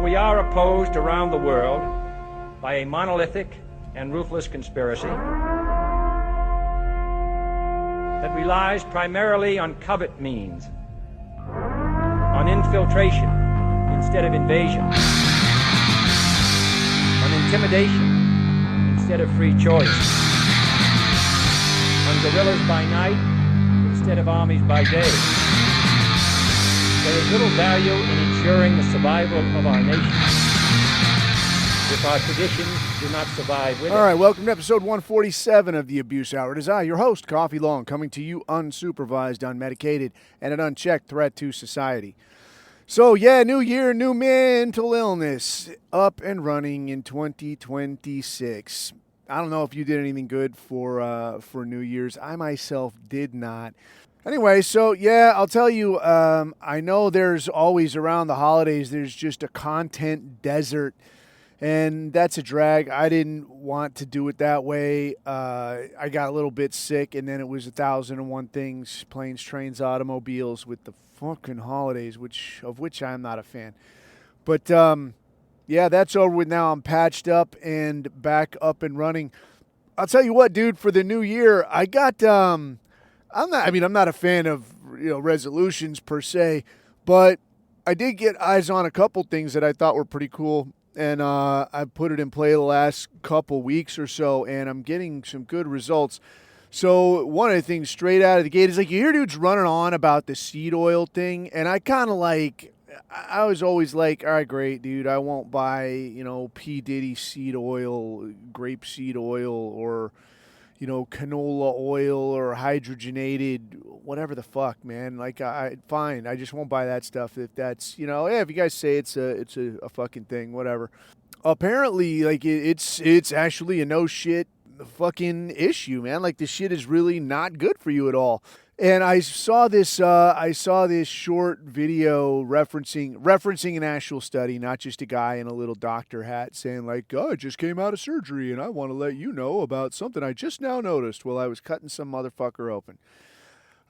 we are opposed around the world by a monolithic and ruthless conspiracy that relies primarily on covert means, on infiltration instead of invasion, on intimidation instead of free choice, on guerrillas by night instead of armies by day. There is little value in ensuring the survival of our nation if our traditions do not survive with it. All right, welcome to episode 147 of The Abuse Hour. It is I, your host, Coffee Long, coming to you unsupervised, unmedicated, and an unchecked threat to society. So, yeah, new year, new mental illness, up and running in 2026. I don't know if you did anything good for New Year's. I myself did not. Anyway, so yeah, I'll tell you, I know there's always around the holidays, there's just a content desert, and that's a drag. I didn't want to do it that way. I got a little bit sick, and then it was 1,001 things, planes, trains, automobiles with the fucking holidays, of which I'm not a fan. But yeah, that's over with now. I'm patched up and back up and running. I'll tell you what, dude, for the new year, I got I'm not a fan of, resolutions per se, but I did get eyes on a couple things that I thought were pretty cool, and I put it in play the last couple weeks or so, and I'm getting some good results. So one of the things straight out of the gate is like you hear dudes running on about the seed oil thing, and I kind of I was always like, all right, great, dude, I won't buy, P. Diddy seed oil, grape seed oil, or canola oil or hydrogenated, whatever the fuck, man. Fine. I just won't buy that stuff if that's, if you guys say it's a fucking thing, whatever. Apparently, it's actually a no shit fucking issue, man. This shit is really not good for you at all. And I saw this short video referencing an actual study, not just a guy in a little doctor hat saying I just came out of surgery and I want to let you know about something I just now noticed while I was cutting some motherfucker open.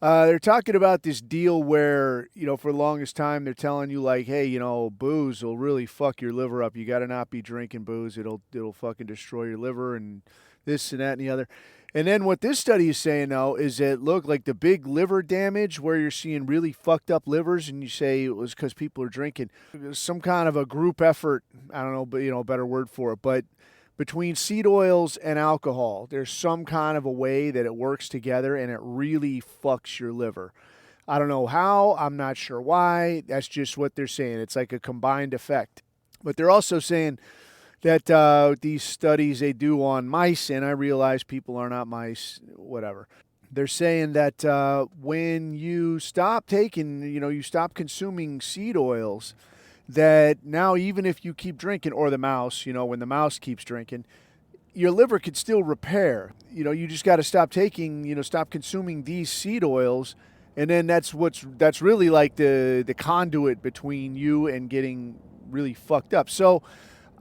They're talking about this deal where, for the longest time they're telling you hey, booze will really fuck your liver up. You got to not be drinking booze. It'll fucking destroy your liver and this and that and the other. And then what this study is saying, though, is that, look, the big liver damage where you're seeing really fucked up livers and you say it was because people are drinking. Some kind of a group effort, I don't know, but, a better word for it. But between seed oils and alcohol, there's some kind of a way that it works together and it really fucks your liver. I don't know how. I'm not sure why. That's just what they're saying. It's like a combined effect. But they're also saying that these studies they do on mice, and I realize people are not mice, whatever. They're saying that when you stop taking, you stop consuming seed oils, that now even if you keep drinking, or the mouse, when the mouse keeps drinking, your liver could still repair. You just got to stop taking, stop consuming these seed oils, and then that's really the conduit between you and getting really fucked up. So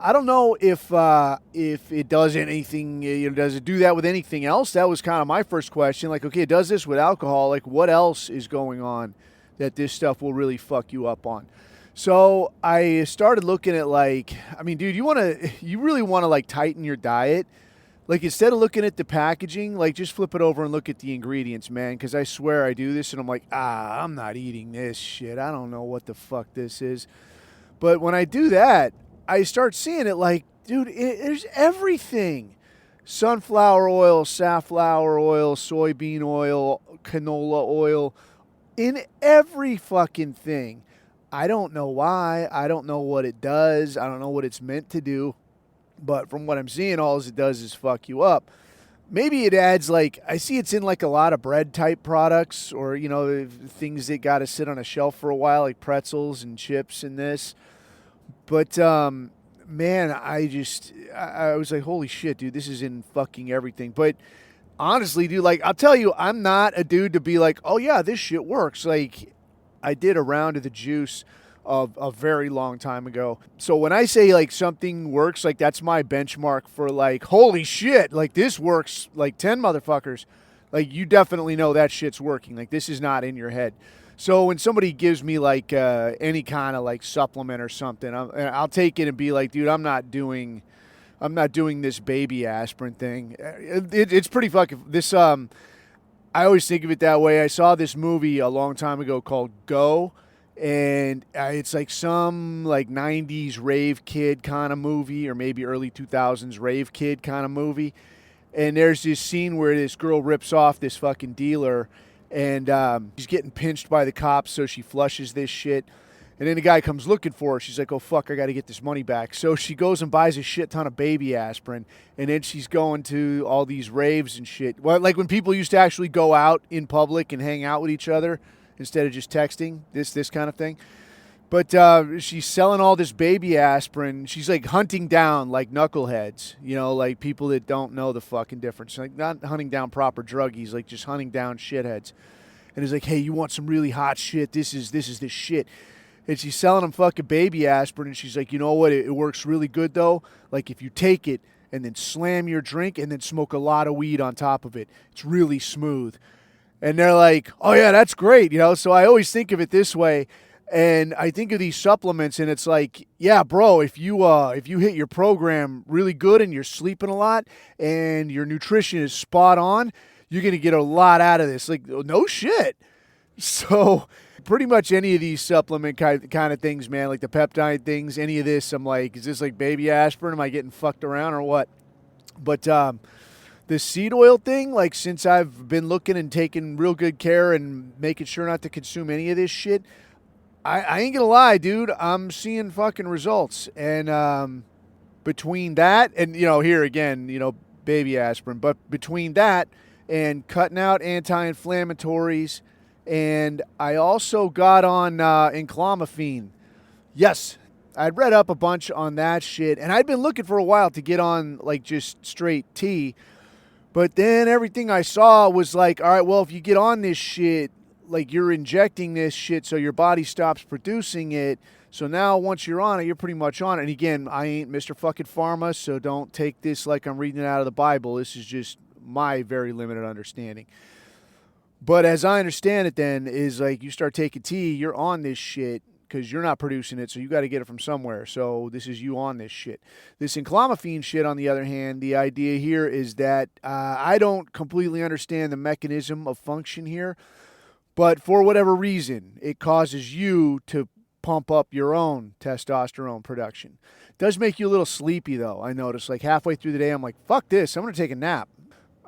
I don't know if it does anything, does it do that with anything else? That was kind of my first question. Okay, it does this with alcohol. What else is going on that this stuff will really fuck you up on? So I started looking at dude, you really want to tighten your diet. Instead of looking at the packaging, just flip it over and look at the ingredients, man. Because I swear I do this and I'm I'm not eating this shit. I don't know what the fuck this is. But when I do that, I start seeing it dude, there's everything. Sunflower oil, safflower oil, soybean oil, canola oil, in every fucking thing. I don't know why. I don't know what it does. I don't know what it's meant to do. But from what I'm seeing, all it does is fuck you up. Maybe it adds I see it's in a lot of bread type products or, things that got to sit on a shelf for a while, like pretzels and chips and this. But, man, I was holy shit, dude, this is in fucking everything. But honestly, dude, I'll tell you, I'm not a dude to be oh yeah, this shit works. I did a round of the juice of a very long time ago. So when I say something works, that's my benchmark for holy shit, this works 10 motherfuckers. You definitely know that shit's working. This is not in your head. So when somebody gives me like any kind of like supplement or something, I'll take it and be like, dude, I'm not doing this baby aspirin thing. It's pretty fucking this. I always think of it that way. I saw this movie a long time ago called Go, and it's like some like 90s rave kid kind of movie, or maybe early 2000s rave kid kind of movie. And there's this scene where this girl rips off this fucking dealer, and she's getting pinched by the cops, so she flushes this shit. And then the guy comes looking for her. She's like, oh, fuck, I got to get this money back. So she goes and buys a shit ton of baby aspirin. And then she's going to all these raves and shit. Well, like when people used to actually go out in public and hang out with each other instead of just texting, this kind of thing. But she's selling all this baby aspirin. She's like hunting down like knuckleheads, you know, like people that don't know the fucking difference. Like not hunting down proper druggies, like just hunting down shitheads. And it's like, hey, you want some really hot shit? This is this shit. And she's selling them fucking baby aspirin, and she's like, you know what? It works really good, though. Like, if you take it and then slam your drink and then smoke a lot of weed on top of it, it's really smooth. And they're like, oh, yeah, that's great, you know? So I always think of it this way, and I think of these supplements, and it's like, yeah, bro, if you hit your program really good and you're sleeping a lot and your nutrition is spot on, you're going to get a lot out of this. Like, no shit. So pretty much any of these supplement kind of things, man, like the peptide things, any of this, I'm like, is this like baby aspirin? Am I getting fucked around or what? But the seed oil thing, like since I've been looking and taking real good care and making sure not to consume any of this shit, I ain't gonna lie, dude, I'm seeing fucking results. And between that and, you know, here again, you know, baby aspirin, but between that and cutting out anti-inflammatories, and I also got on enclomiphene. Yes, I'd read up a bunch on that shit, and I'd been looking for a while to get on like just straight tea. But then everything I saw was like, all right, well, if you get on this shit, like you're injecting this shit so your body stops producing it. So now once you're on it, you're pretty much on it. And again, I ain't Mr. fucking Pharma, so don't take this like I'm reading it out of the Bible. This is just my very limited understanding. But as I understand it then, is like you start taking tea, you're on this shit because you're not producing it, so you got to get it from somewhere. So this is you on this shit. This enclomiphene shit, on the other hand, the idea here is that I don't completely understand the mechanism of function here, but for whatever reason, it causes you to pump up your own testosterone production. It does make you a little sleepy, though, I notice. Like halfway through the day, I'm like, fuck this, I'm going to take a nap.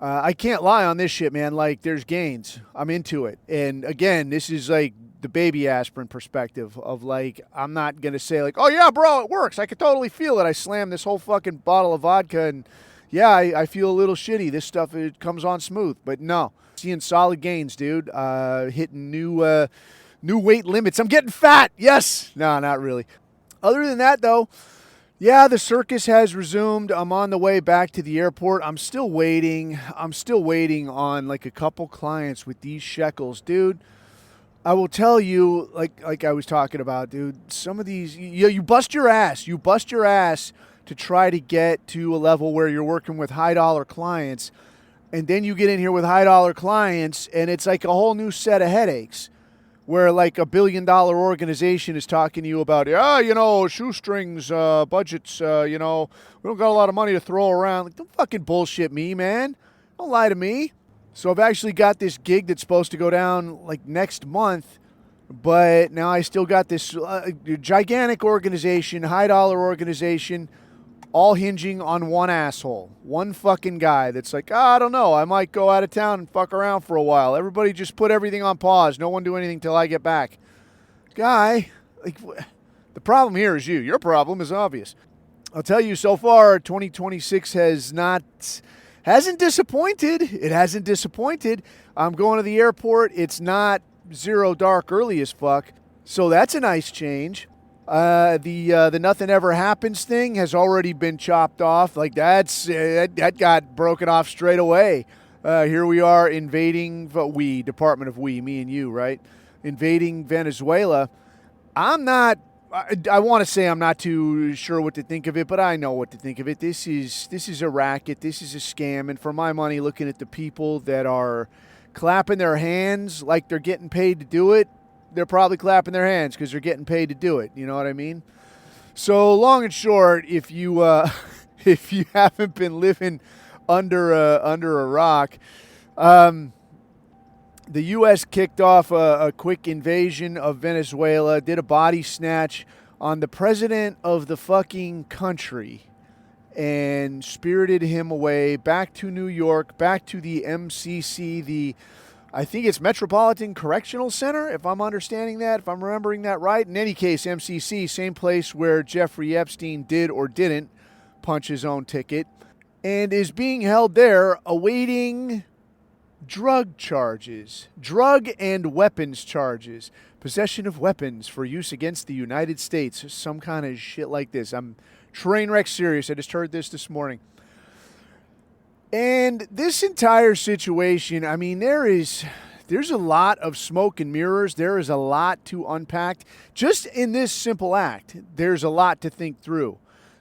I can't lie on this shit, man. Like, there's gains. I'm into it. And again, this is like the baby aspirin perspective of like, I'm not going to say like, oh yeah, bro, it works. I can totally feel it. I slammed this whole fucking bottle of vodka and yeah, I feel a little shitty. This stuff, it comes on smooth. But no, seeing solid gains, dude. Hitting new weight limits. I'm getting fat. Yes. No, not really. Other than that, though, yeah, the circus has resumed. I'm on the way back to the airport. I'm still waiting on like a couple clients with these shekels, dude. I will tell you, like I was talking about, dude, some of these, you bust your ass. You bust your ass to try to get to a level where you're working with high dollar clients. And then you get in here with high dollar clients and it's like a whole new set of headaches. Where like $1 billion organization is talking to you about, yeah, you know, shoestrings, budgets, you know, we don't got a lot of money to throw around. Like, don't fucking bullshit me, man. Don't lie to me. So I've actually got this gig that's supposed to go down like next month, but now I still got this gigantic organization, high dollar organization, all hinging on one asshole, one fucking guy that's like, I don't know, I might go out of town and fuck around for a while. Everybody just put everything on pause. No one do anything till I get back. Guy, like, the problem here is you. Your problem is obvious. I'll tell you, so far, 2026 hasn't disappointed. It hasn't disappointed. I'm going to the airport. It's not zero dark early as fuck, so that's a nice change. The nothing ever happens thing has already been chopped off. Like that got broken off straight away. Here we are invading Department of me and you, right? Invading Venezuela. I want to say I'm not too sure what to think of it, but I know what to think of it. This is a racket. This is a scam. And for my money, looking at the people that are clapping their hands like they're getting paid to do it, they're probably clapping their hands because they're getting paid to do it. You know what I mean? So long and short, if you if you haven't been living under a rock, the U.S. kicked off a quick invasion of Venezuela, did a body snatch on the president of the fucking country, and spirited him away back to New York, back to the MCC, I think it's Metropolitan Correctional Center, if I'm understanding that, if I'm remembering that right. In any case, MCC, same place where Jeffrey Epstein did or didn't punch his own ticket, and is being held there awaiting drug charges, drug and weapons charges, possession of weapons for use against the United States, some kind of shit like this. I'm train wreck serious. I just heard this morning. And this entire situation, I mean, there's a lot of smoke and mirrors. There is a lot to unpack. Just in this simple act, there's a lot to think through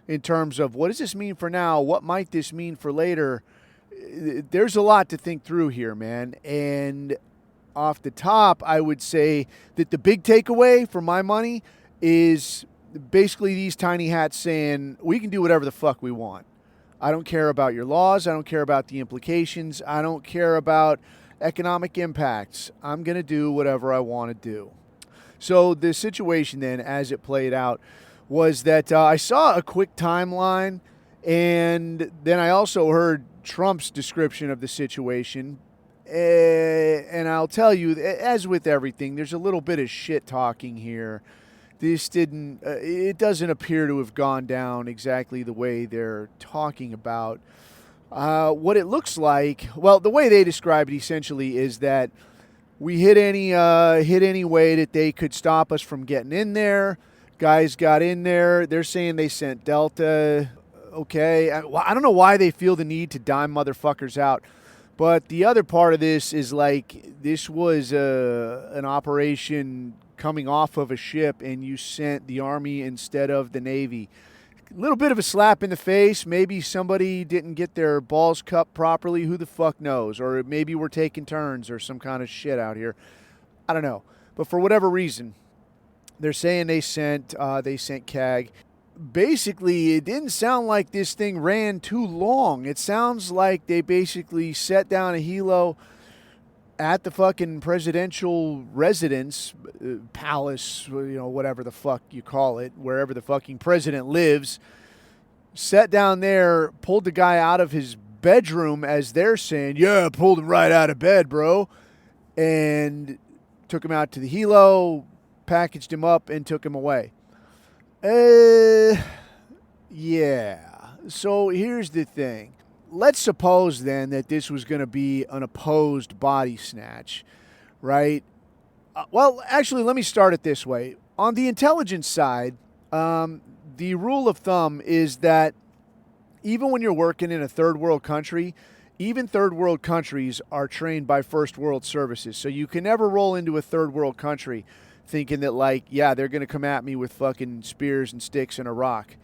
in terms of what does this mean for now? What might this mean for later? There's a lot to think through here, man. And off the top, I would say that the big takeaway for my money is basically these tiny hats saying we can do whatever the fuck we want. I don't care about your laws. I don't care about the implications. I don't care about economic impacts. I'm going to do whatever I want to do. So the situation then, as it played out, was that I saw a quick timeline, and then I also heard Trump's description of the situation. And I'll tell you, as with everything, there's a little bit of shit talking here. It doesn't appear to have gone down exactly the way they're talking about. What it looks like, well, the way they describe it essentially is that we hit any way that they could stop us from getting in there. Guys got in there. They're saying they sent Delta. Okay. I don't know why they feel the need to dime motherfuckers out. But the other part of this is like this was an operation coming off of a ship, and you sent the Army instead of the Navy. A little bit of a slap in the face. Maybe somebody didn't get their balls cupped properly. Who the fuck knows? Or maybe we're taking turns or some kind of shit out here. I don't know. But for whatever reason, they're saying they sent CAG. Basically, it didn't sound like this thing ran too long. It sounds like they basically set down a helo at the fucking presidential residence, palace, whatever the fuck you call it, wherever the fucking president lives, sat down there, pulled the guy out of his bedroom, as they're saying, yeah, pulled him right out of bed, bro, and took him out to the helo, packaged him up, and took him away. Yeah. So here's the thing. Let's suppose then that this was going to be an opposed body snatch, right? Well, actually, let me start it this way. On the intelligence side, the rule of thumb is that even when you're working in a third world country, even third world countries are trained by first world services. So you can never roll into a third world country thinking that, like, yeah, they're going to come at me with fucking spears and sticks and a rock,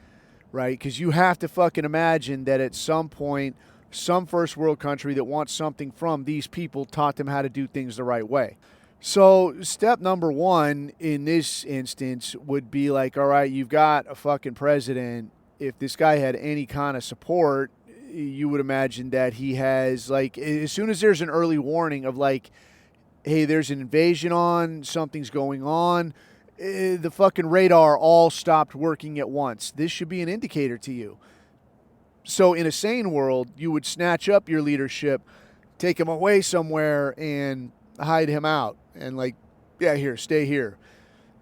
right? Because you have to fucking imagine that at some point, some first world country that wants something from these people taught them how to do things the right way. So step number one in this instance would be like, all right, you've got a fucking president. If this guy had any kind of support, you would imagine that he has, like, as soon as there's an early warning of like, hey, there's an invasion on, something's going on, the fucking radar all stopped working at once. This should be an indicator to you. So in a sane world, you would snatch up your leadership, take him away somewhere, and hide him out. And like, yeah, here, stay here.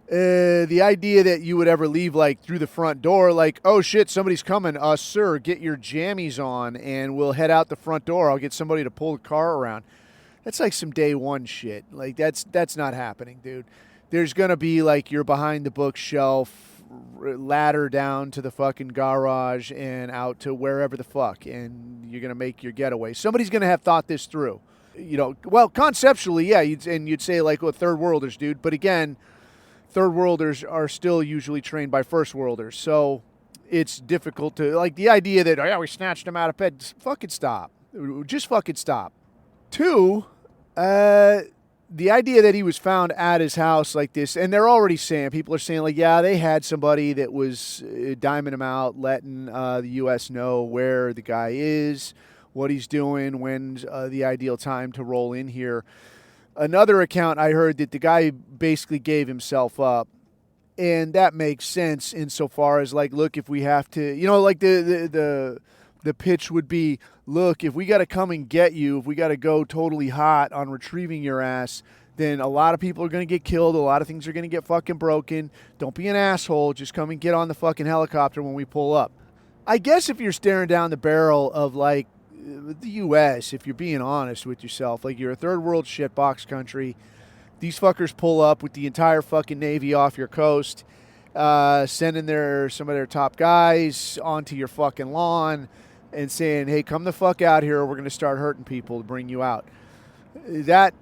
The idea that you would ever leave like through the front door, like, oh shit, somebody's coming. Sir, get your jammies on and we'll head out the front door. I'll get somebody to pull the car around. That's like some day one shit. Like that's not happening, dude. There's going to be like you're behind the bookshelf, ladder down to the fucking garage and out to wherever the fuck, and you're going to make your getaway. Somebody's going to have thought this through. Well, conceptually, yeah, you'd say like, well, third worlders, dude. But again, third worlders are still usually trained by first worlders. So it's difficult to, like, the idea that, oh yeah, we snatched him out of bed. Fucking stop. Just fucking stop. Two, the idea that he was found at his house like this, and they're already saying, people are saying, like, yeah, they had somebody that was diming him out, letting the U.S. know where the guy is, what he's doing, when's the ideal time to roll in here. Another account I heard that the guy basically gave himself up, and that makes sense insofar as, like, look, if we have to, like the pitch would be, look, if we got to come and get you, if we got to go totally hot on retrieving your ass, then a lot of people are going to get killed. A lot of things are going to get fucking broken. Don't be an asshole. Just come and get on the fucking helicopter when we pull up. I guess if you're staring down the barrel of, like, the U.S., if you're being honest with yourself, like, you're a third world shitbox country. These fuckers pull up with the entire fucking Navy off your coast, sending some of their top guys onto your fucking lawn and saying, hey, come the fuck out here, or we're going to start hurting people to bring you out. That,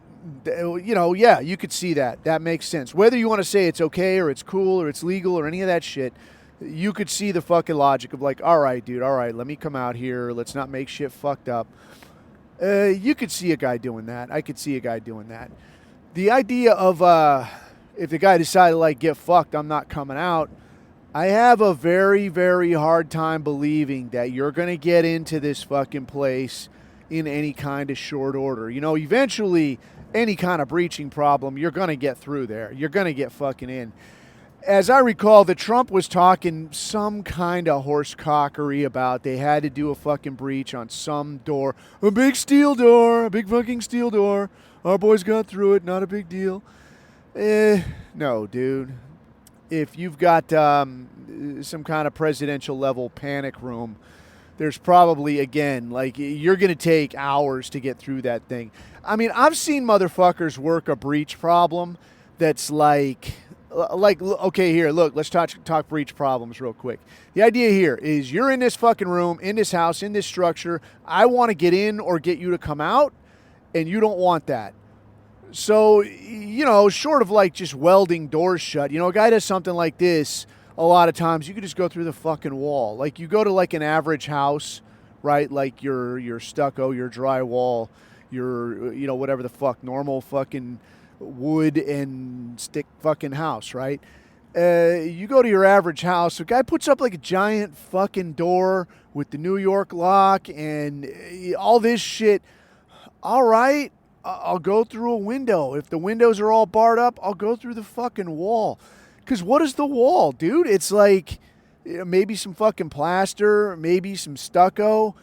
yeah, you could see that. That makes sense. Whether you want to say it's okay or it's cool or it's legal or any of that shit, you could see the fucking logic of, like, all right, dude, all right, let me come out here. Let's not make shit fucked up. You could see a guy doing that. I could see a guy doing that. The idea of if the guy decided, like, get fucked, I'm not coming out, I have a very, very hard time believing that you're going to get into this fucking place in any kind of short order. Eventually, any kind of breaching problem, you're going to get through there. You're going to get fucking in. As I recall, the Trump was talking some kind of horsecockery about they had to do a fucking breach on some door. A big steel door, a big fucking steel door. Our boys got through it, not a big deal. No, dude. If you've got some kind of presidential level panic room, there's probably, again, like, you're going to take hours to get through that thing. I mean, I've seen motherfuckers work a breach problem that's like, okay, here, look, let's talk breach problems real quick. The idea here is you're in this fucking room, in this house, in this structure. I want to get in or get you to come out, and you don't want that. So, short of, like, just welding doors shut, a guy does something like this, a lot of times you could just go through the fucking wall. Like, you go to, like, an average house, right? Like your stucco, your drywall, your, whatever the fuck, normal fucking wood and stick fucking house, right? You go to your average house, a guy puts up, like, a giant fucking door with the New York lock and all this shit. All right, I'll go through a window. If the windows are all barred up, I'll go through the fucking wall. Because what is the wall, dude? It's like maybe some fucking plaster, maybe some stucco,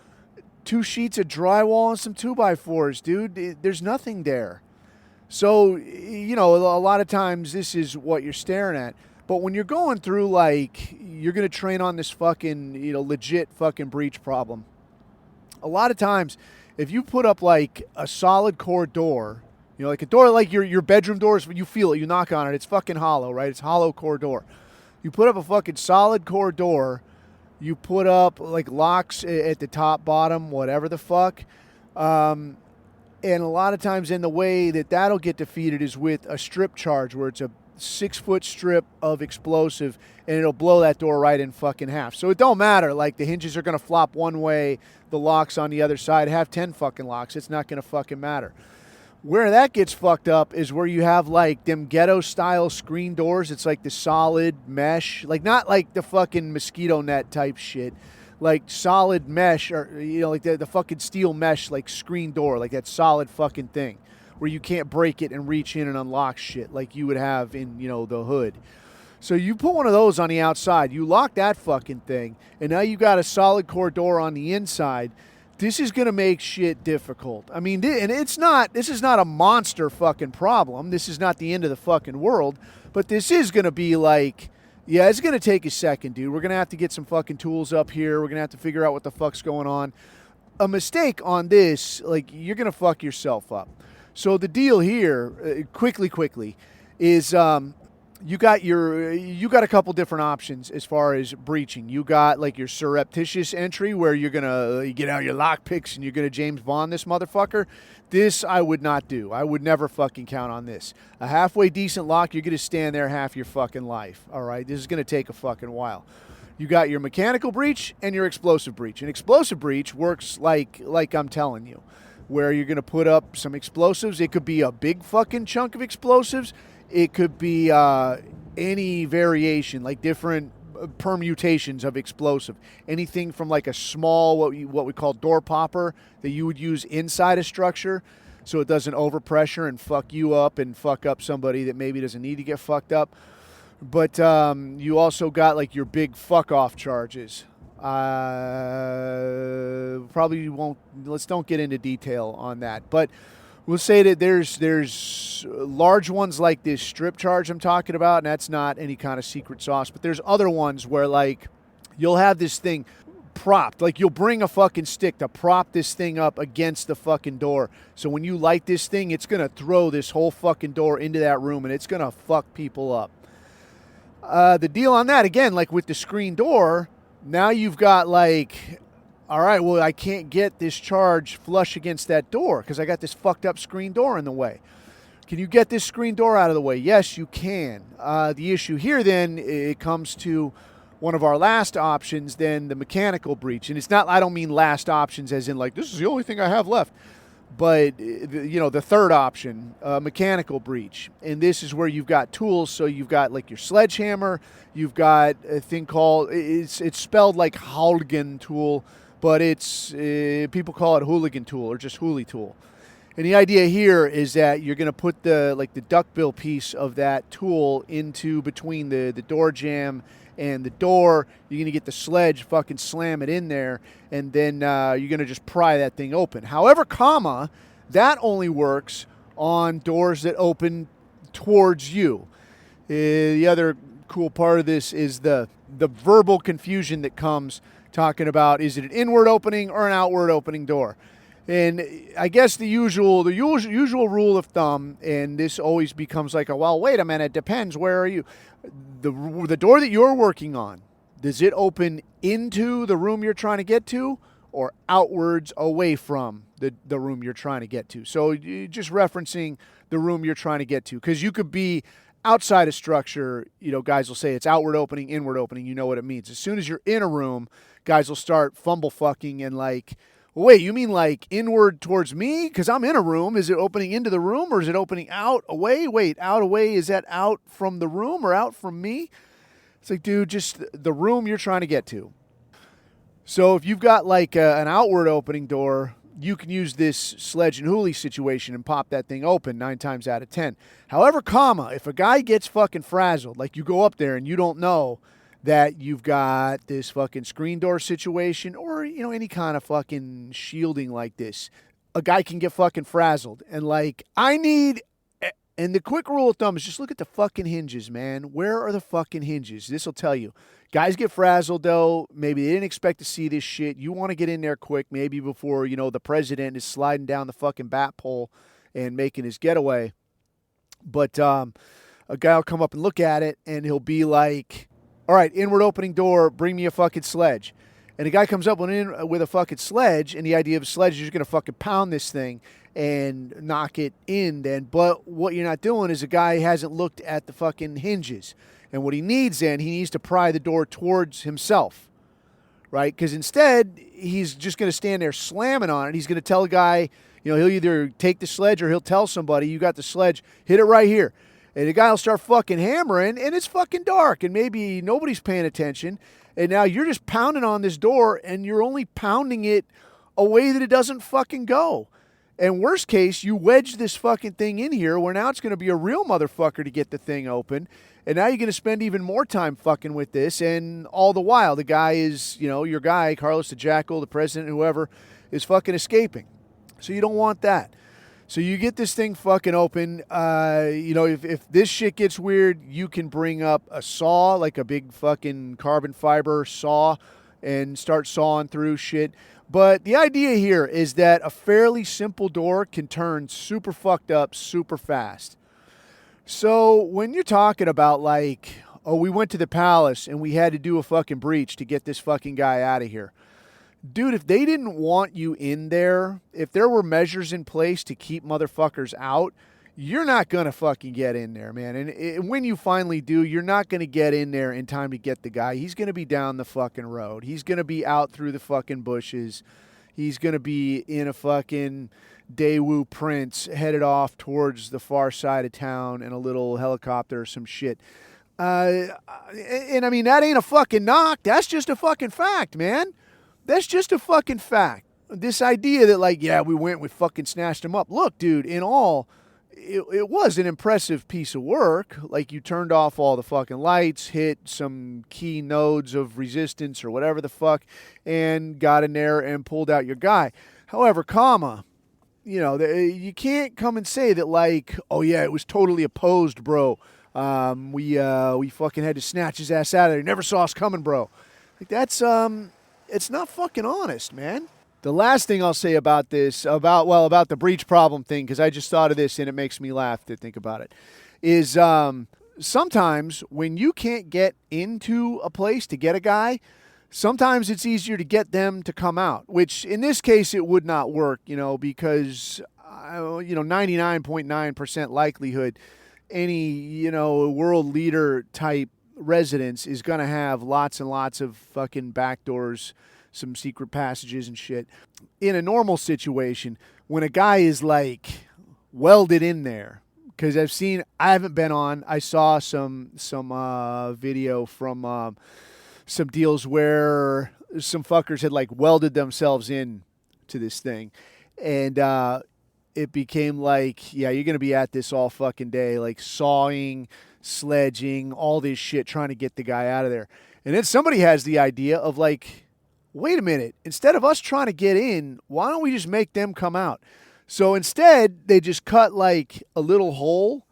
2 sheets of drywall and some 2x4s, dude. There's nothing there. So, a lot of times this is what you're staring at. But when you're going through, like, you're going to train on this fucking, legit fucking breach problem. A lot of times, if you put up, like, a solid core door, like a door like your bedroom doors, you feel it, you knock on it, it's fucking hollow, right? It's hollow core door. You put up a fucking solid core door, you put up, like, locks at the top, bottom, whatever the fuck. And a lot of times in the way that'll get defeated is with a strip charge where it's a 6-foot strip of explosive and it'll blow that door right in fucking half. So it don't matter. Like, the hinges are going to flop one way, the locks on the other side have 10 fucking locks. It's not going to fucking matter. Where that gets fucked up is where you have, like, them ghetto-style screen doors. It's like the solid mesh. Like, not like the fucking mosquito net type shit. Like, solid mesh or, like the fucking steel mesh, like, screen door. Like, that solid fucking thing where you can't break it and reach in and unlock shit like you would have in, the hood. So you put one of those on the outside. You lock that fucking thing. And now you got a solid core door on the inside. This is going to make shit difficult. I mean, and this is not a monster fucking problem. This is not the end of the fucking world. But this is going to be like, yeah, it's going to take a second, dude. We're going to have to get some fucking tools up here. We're going to have to figure out what the fuck's going on. A mistake on this, like, you're going to fuck yourself up. So the deal here, quickly, is you got a couple different options as far as breaching. You got, like, your surreptitious entry where you're gonna get out your lockpicks and you're gonna James Bond this motherfucker. This I would not do. I would never fucking count on this. A halfway decent lock, you're gonna stand there half your fucking life. All right, this is gonna take a fucking while. You got your mechanical breach and your explosive breach. An explosive breach works like I'm telling you. where you're going to put up some explosives. It could be a big fucking chunk of explosives. It could be any variation, like different permutations of explosive. Anything from like a small, what we call door popper, that you would use inside a structure so it doesn't overpressure and fuck you up and fuck up somebody that maybe doesn't need to get fucked up. But you also got like your big fuck off charges. Probably won't. Let's don't get into detail on that. But we'll say that there's large ones like this strip charge I'm talking about, and that's not any kind of secret sauce. But there's other ones where like you'll have this thing propped. Like you'll bring a fucking stick to prop this thing up against the fucking door. So when you light this thing, it's gonna throw this whole fucking door into that room, and it's gonna fuck people up. The deal on that, again, like with the screen door, now you've got like, all right, well, I can't get this charge flush against that door because I got this fucked up screen door in the way. Can you get this screen door out of the way? Yes, you can. The issue here then, it comes to one of our last options, then the mechanical breach. And it's not, I don't mean last options as in like, this is the only thing I have left. But, the third option, mechanical breach. And this is where you've got tools. So you've got like your sledgehammer. You've got a thing called, it's spelled like HOTLINE tool, but it's, people call it hooligan tool or just hoolie tool. And the idea here is that you're going to put the duckbill piece of that tool into between the door jamb and the door. You're going to get the sledge, fucking slam it in there, and then you're going to just pry that thing open. However, that only works on doors that open towards you. The other cool part of this is the verbal confusion that comes talking about, is it an inward opening or an outward opening door? And I guess the usual rule of thumb, and this always becomes like well, wait a minute, it depends, where are you? The door that you're working on, does it open into the room you're trying to get to or outwards away from the room you're trying to get to? So just referencing the room you're trying to get to, because you could be outside a structure, guys will say it's outward opening, inward opening, you know what it means. As soon as you're in a room, guys will start fumble fucking and like, wait, you mean like inward towards me? Because I'm in a room. Is it opening into the room or is it opening out, away? Wait, out, away, is that out from the room or out from me? It's like, dude, just the room you're trying to get to. So if you've got like an outward opening door, you can use this sledge and hoolie situation and pop that thing open 9 times out of 10. However, if a guy gets fucking frazzled, like you go up there and you don't know that you've got this fucking screen door situation or, any kind of fucking shielding like this, a guy can get fucking frazzled. And like, and the quick rule of thumb is just look at the fucking hinges, man. Where are the fucking hinges? This will tell you. Guys get frazzled, though. Maybe they didn't expect to see this shit. You want to get in there quick, maybe before, the president is sliding down the fucking bat pole and making his getaway. But a guy will come up and look at it, and he'll be like, all right, inward opening door, bring me a fucking sledge. And a guy comes up with a fucking sledge, and the idea of a sledge is you're going to fucking pound this thing and knock it in then. But what you're not doing is a guy hasn't looked at the fucking hinges. And what he needs then, he needs to pry the door towards himself, right? Because instead, he's just going to stand there slamming on it. He's going to tell a guy, he'll either take the sledge or he'll tell somebody, you got the sledge, hit it right here. And the guy will start fucking hammering, and it's fucking dark, and maybe nobody's paying attention. And now you're just pounding on this door, and you're only pounding it a way that it doesn't fucking go. And worst case, you wedge this fucking thing in here where now it's going to be a real motherfucker to get the thing open. And now you're going to spend even more time fucking with this. And all the while, the guy is, your guy, Carlos the Jackal, the president, whoever, is fucking escaping. So you don't want that. So you get this thing fucking open. If this shit gets weird, you can bring up a saw, like a big fucking carbon fiber saw, and start sawing through shit. But the idea here is that a fairly simple door can turn super fucked up super fast. So when you're talking about like, we went to the palace and we had to do a fucking breach to get this fucking guy out of here. Dude, if they didn't want you in there, if there were measures in place to keep motherfuckers out, you're not going to fucking get in there, man. And when you finally do, you're not going to get in there in time to get the guy. He's going to be down the fucking road. He's going to be out through the fucking bushes. He's going to be in a fucking Daewoo Prince headed off towards the far side of town in a little helicopter or some shit. And I mean, that ain't a fucking knock. That's just a fucking fact, man. That's just a fucking fact. This idea that, like, yeah, we fucking snatched him up. Look, dude, in all, it was an impressive piece of work. Like, you turned off all the fucking lights, hit some key nodes of resistance or whatever the fuck, and got in there and pulled out your guy. However, you can't come and say that, like, oh yeah, it was totally opposed, bro. We fucking had to snatch his ass out of there. He never saw us coming, bro. Like, that's it's not fucking honest, man. The last thing I'll say about this, about the breach problem thing, because I just thought of this and it makes me laugh to think about it, is sometimes when you can't get into a place to get a guy, sometimes it's easier to get them to come out, which in this case it would not work, because 99.9% likelihood any, world leader type residence is going to have lots and lots of fucking back doors, some secret passages and shit. In a normal situation, when a guy is like welded in there, because I haven't been on, I saw some video from some deals where some fuckers had like welded themselves in to this thing, and it became like, yeah, you're going to be at this all fucking day, like sawing, sledging, all this shit, trying to get the guy out of there. And then somebody has the idea of like, wait a minute, instead of us trying to get in, why don't we just make them come out? So instead, they just cut like a little hole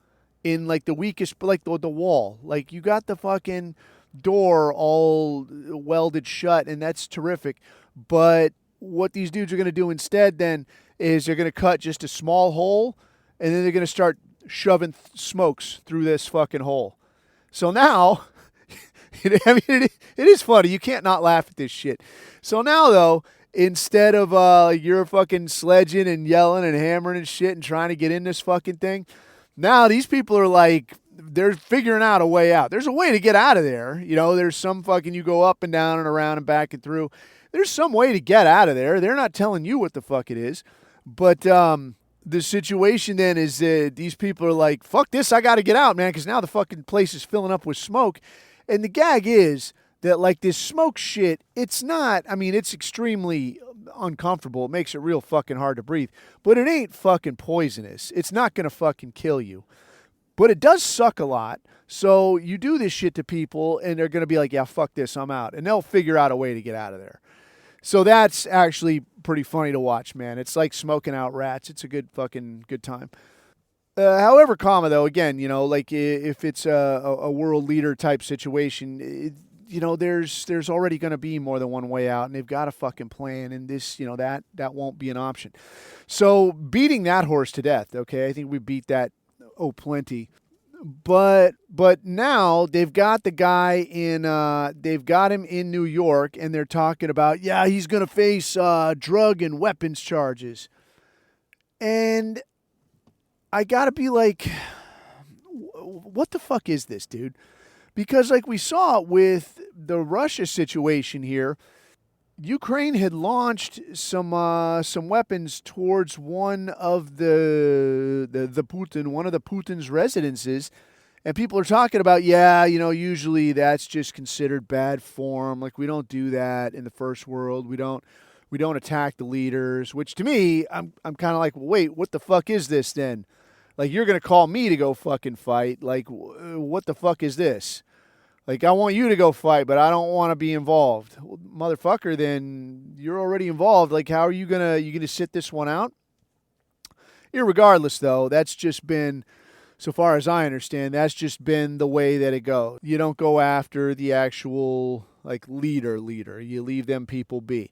in like the weakest, like the wall. Like, you got the fucking door all welded shut, and that's terrific. But what these dudes are going to do instead then is they're going to cut just a small hole, and then they're going to start shoving smokes through this fucking hole. So now, it is funny. You can't not laugh at this shit. So now, though, instead of you're fucking sledging and yelling and hammering and shit and trying to get in this fucking thing, now these people are like, they're figuring out a way out. There's a way to get out of there. There's some fucking, you go up and down and around and back and through. There's some way to get out of there. They're not telling you what the fuck it is. But the situation then is that these people are like, fuck this, I got to get out, man, because now the fucking place is filling up with smoke. And the gag is that, like, this smoke shit, it's not, I mean, it's extremely uncomfortable. It makes it real fucking hard to breathe. But it ain't fucking poisonous. It's not going to fucking kill you. But it does suck a lot. So you do this shit to people, and they're going to be like, yeah, fuck this, I'm out. And they'll figure out a way to get out of there. So that's actually pretty funny to watch, man. It's like smoking out rats. It's a good time. However, though, again, like if it's a world leader type situation, there's already going to be more than one way out, and they've got a fucking plan, and this, that won't be an option. So beating that horse to death, okay, I think we beat that, plenty. But now they've got the guy they've got him in New York, and they're talking about, yeah, he's going to face drug and weapons charges. And I got to be like, what the fuck is this, dude? Because like we saw with the Russia situation here, Ukraine had launched some weapons towards one of the Putin's residences, and people are talking about, yeah, usually that's just considered bad form. Like, we don't do that in the first world. We don't attack the leaders. Which to me, I'm kind of like, well, wait, what the fuck is this then? Like, you're gonna call me to go fucking fight? Like, what the fuck is this? Like, I want you to go fight, but I don't want to be involved. Well, motherfucker, then you're already involved. Like, how are you gonna sit this one out? Irregardless, though, that's just been, so far as I understand, that's just been the way that it goes. You don't go after the actual, like, leader. You leave them people be.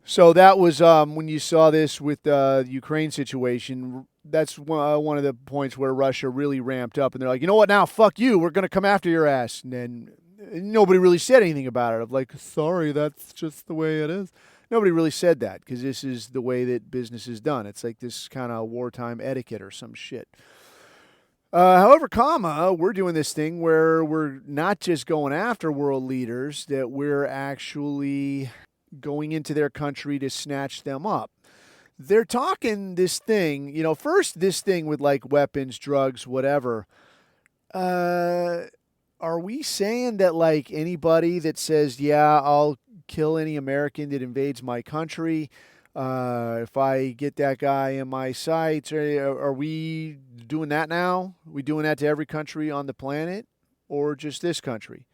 So that was when you saw this with the Ukraine situation. That's one of the points where Russia really ramped up, and they're like, you know what, now, fuck you, we're going to come after your ass. And then nobody really said anything about it. Of like, sorry, that's just the way it is. Nobody really said that, because this is the way that business is done. It's like this kind of wartime etiquette or some shit. However, we're doing this thing where we're not just going after world leaders, that we're actually going into their country to snatch them up. they're talking this thing, first this thing with like weapons, drugs, whatever. Are we saying that like anybody that says, yeah, I'll kill any American that invades my country, if I get that guy in my sights, are we doing that now? Are we doing that to every country on the planet or just this country?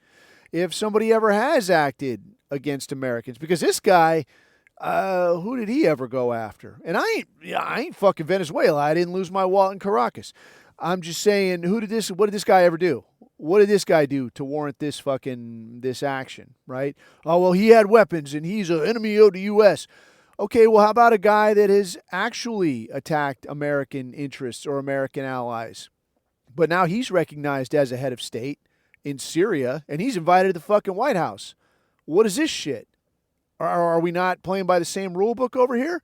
If somebody ever has acted against Americans, because this guy, who did he ever go after? And I ain't fucking Venezuela. I didn't lose my wallet in Caracas. I'm just saying, what did this guy ever do? What did this guy do to warrant this action, right? Oh, well, he had weapons and he's an enemy of the U.S. Okay, well, how about a guy that has actually attacked American interests or American allies? But now he's recognized as a head of state in Syria and he's invited to the fucking White House. What is this shit? Are we not playing by the same rule book over here?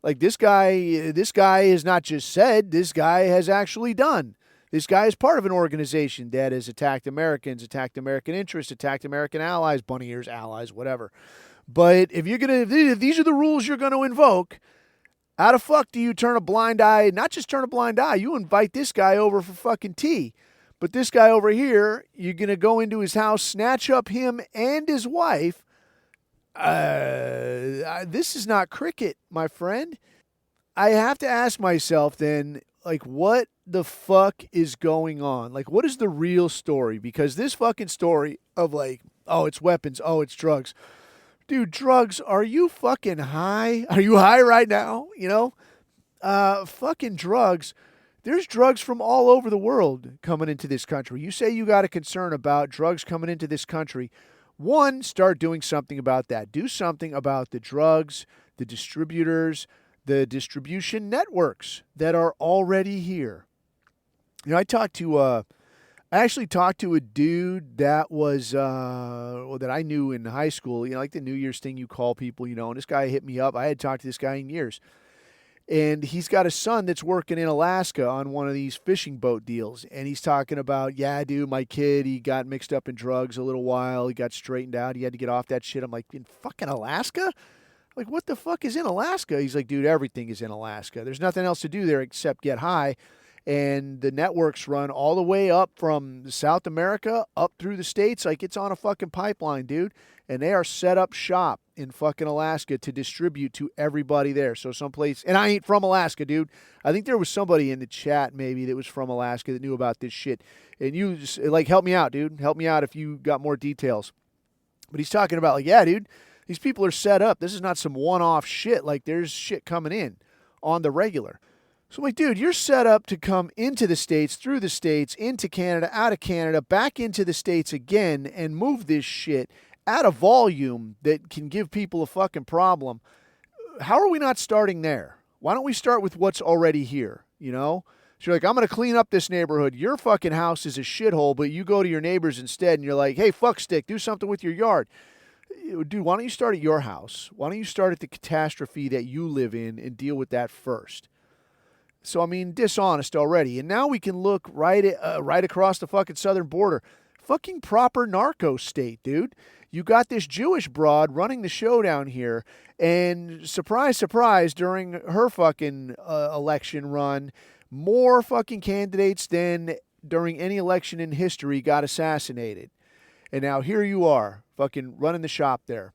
Like this guy has not just said, this guy has actually done. This guy is part of an organization that has attacked Americans, attacked American interests, attacked American allies, bunny ears, allies, whatever. But if these are the rules you're going to invoke, how the fuck do you turn a blind eye? Not just turn a blind eye, you invite this guy over for fucking tea. But this guy over here, you're going to go into his house, snatch up him and his wife. This is not cricket, my friend. I have to ask myself then, like, what the fuck is going on? Like, what is the real story? Because this fucking story of like, oh, it's weapons, oh, it's drugs. Dude, drugs, are you fucking high? Are you high right now? Fucking drugs. There's drugs from all over the world coming into this country. You say you got a concern about drugs coming into this country. One, start doing something about that. Do something about the drugs, the distributors, the distribution networks that are already here. I actually talked to a dude that was, that I knew in high school, like the New Year's thing, you call people, and this guy hit me up. I had talked to this guy in years. And he's got a son that's working in Alaska on one of these fishing boat deals. And he's talking about, yeah, dude, my kid, he got mixed up in drugs a little while. He got straightened out. He had to get off that shit. I'm like, in fucking Alaska? Like, what the fuck is in Alaska? He's like, dude, everything is in Alaska. There's nothing else to do there except get high. And the networks run all the way up from South America up through the States like it's on a fucking pipeline, dude. And they are set up shop in fucking Alaska to distribute to everybody there. So someplace, and I ain't from Alaska, dude. I think there was somebody in the chat maybe that was from Alaska that knew about this shit. And you just, like, help me out, dude. Help me out if you got more details. But he's talking about, like, yeah, dude, these people are set up. This is not some one-off shit. Like, there's shit coming in on the regular. So I'm like, dude, you're set up to come into the States, through the States, into Canada, out of Canada, back into the States again, and move this shit at a volume that can give people a fucking problem. How are we not starting there? Why don't we start with what's already here, So you're like, I'm going to clean up this neighborhood. Your fucking house is a shithole, but you go to your neighbors instead, and you're like, hey, fuck stick, do something with your yard. Dude, why don't you start at your house? Why don't you start at the catastrophe that you live in and deal with that first? So, I mean, dishonest already. And now we can look right across the fucking southern border. Fucking proper narco state, dude. You got this Jewish broad running the show down here. And surprise, surprise, during her fucking election run, more fucking candidates than during any election in history got assassinated. And now here you are, fucking running the shop there.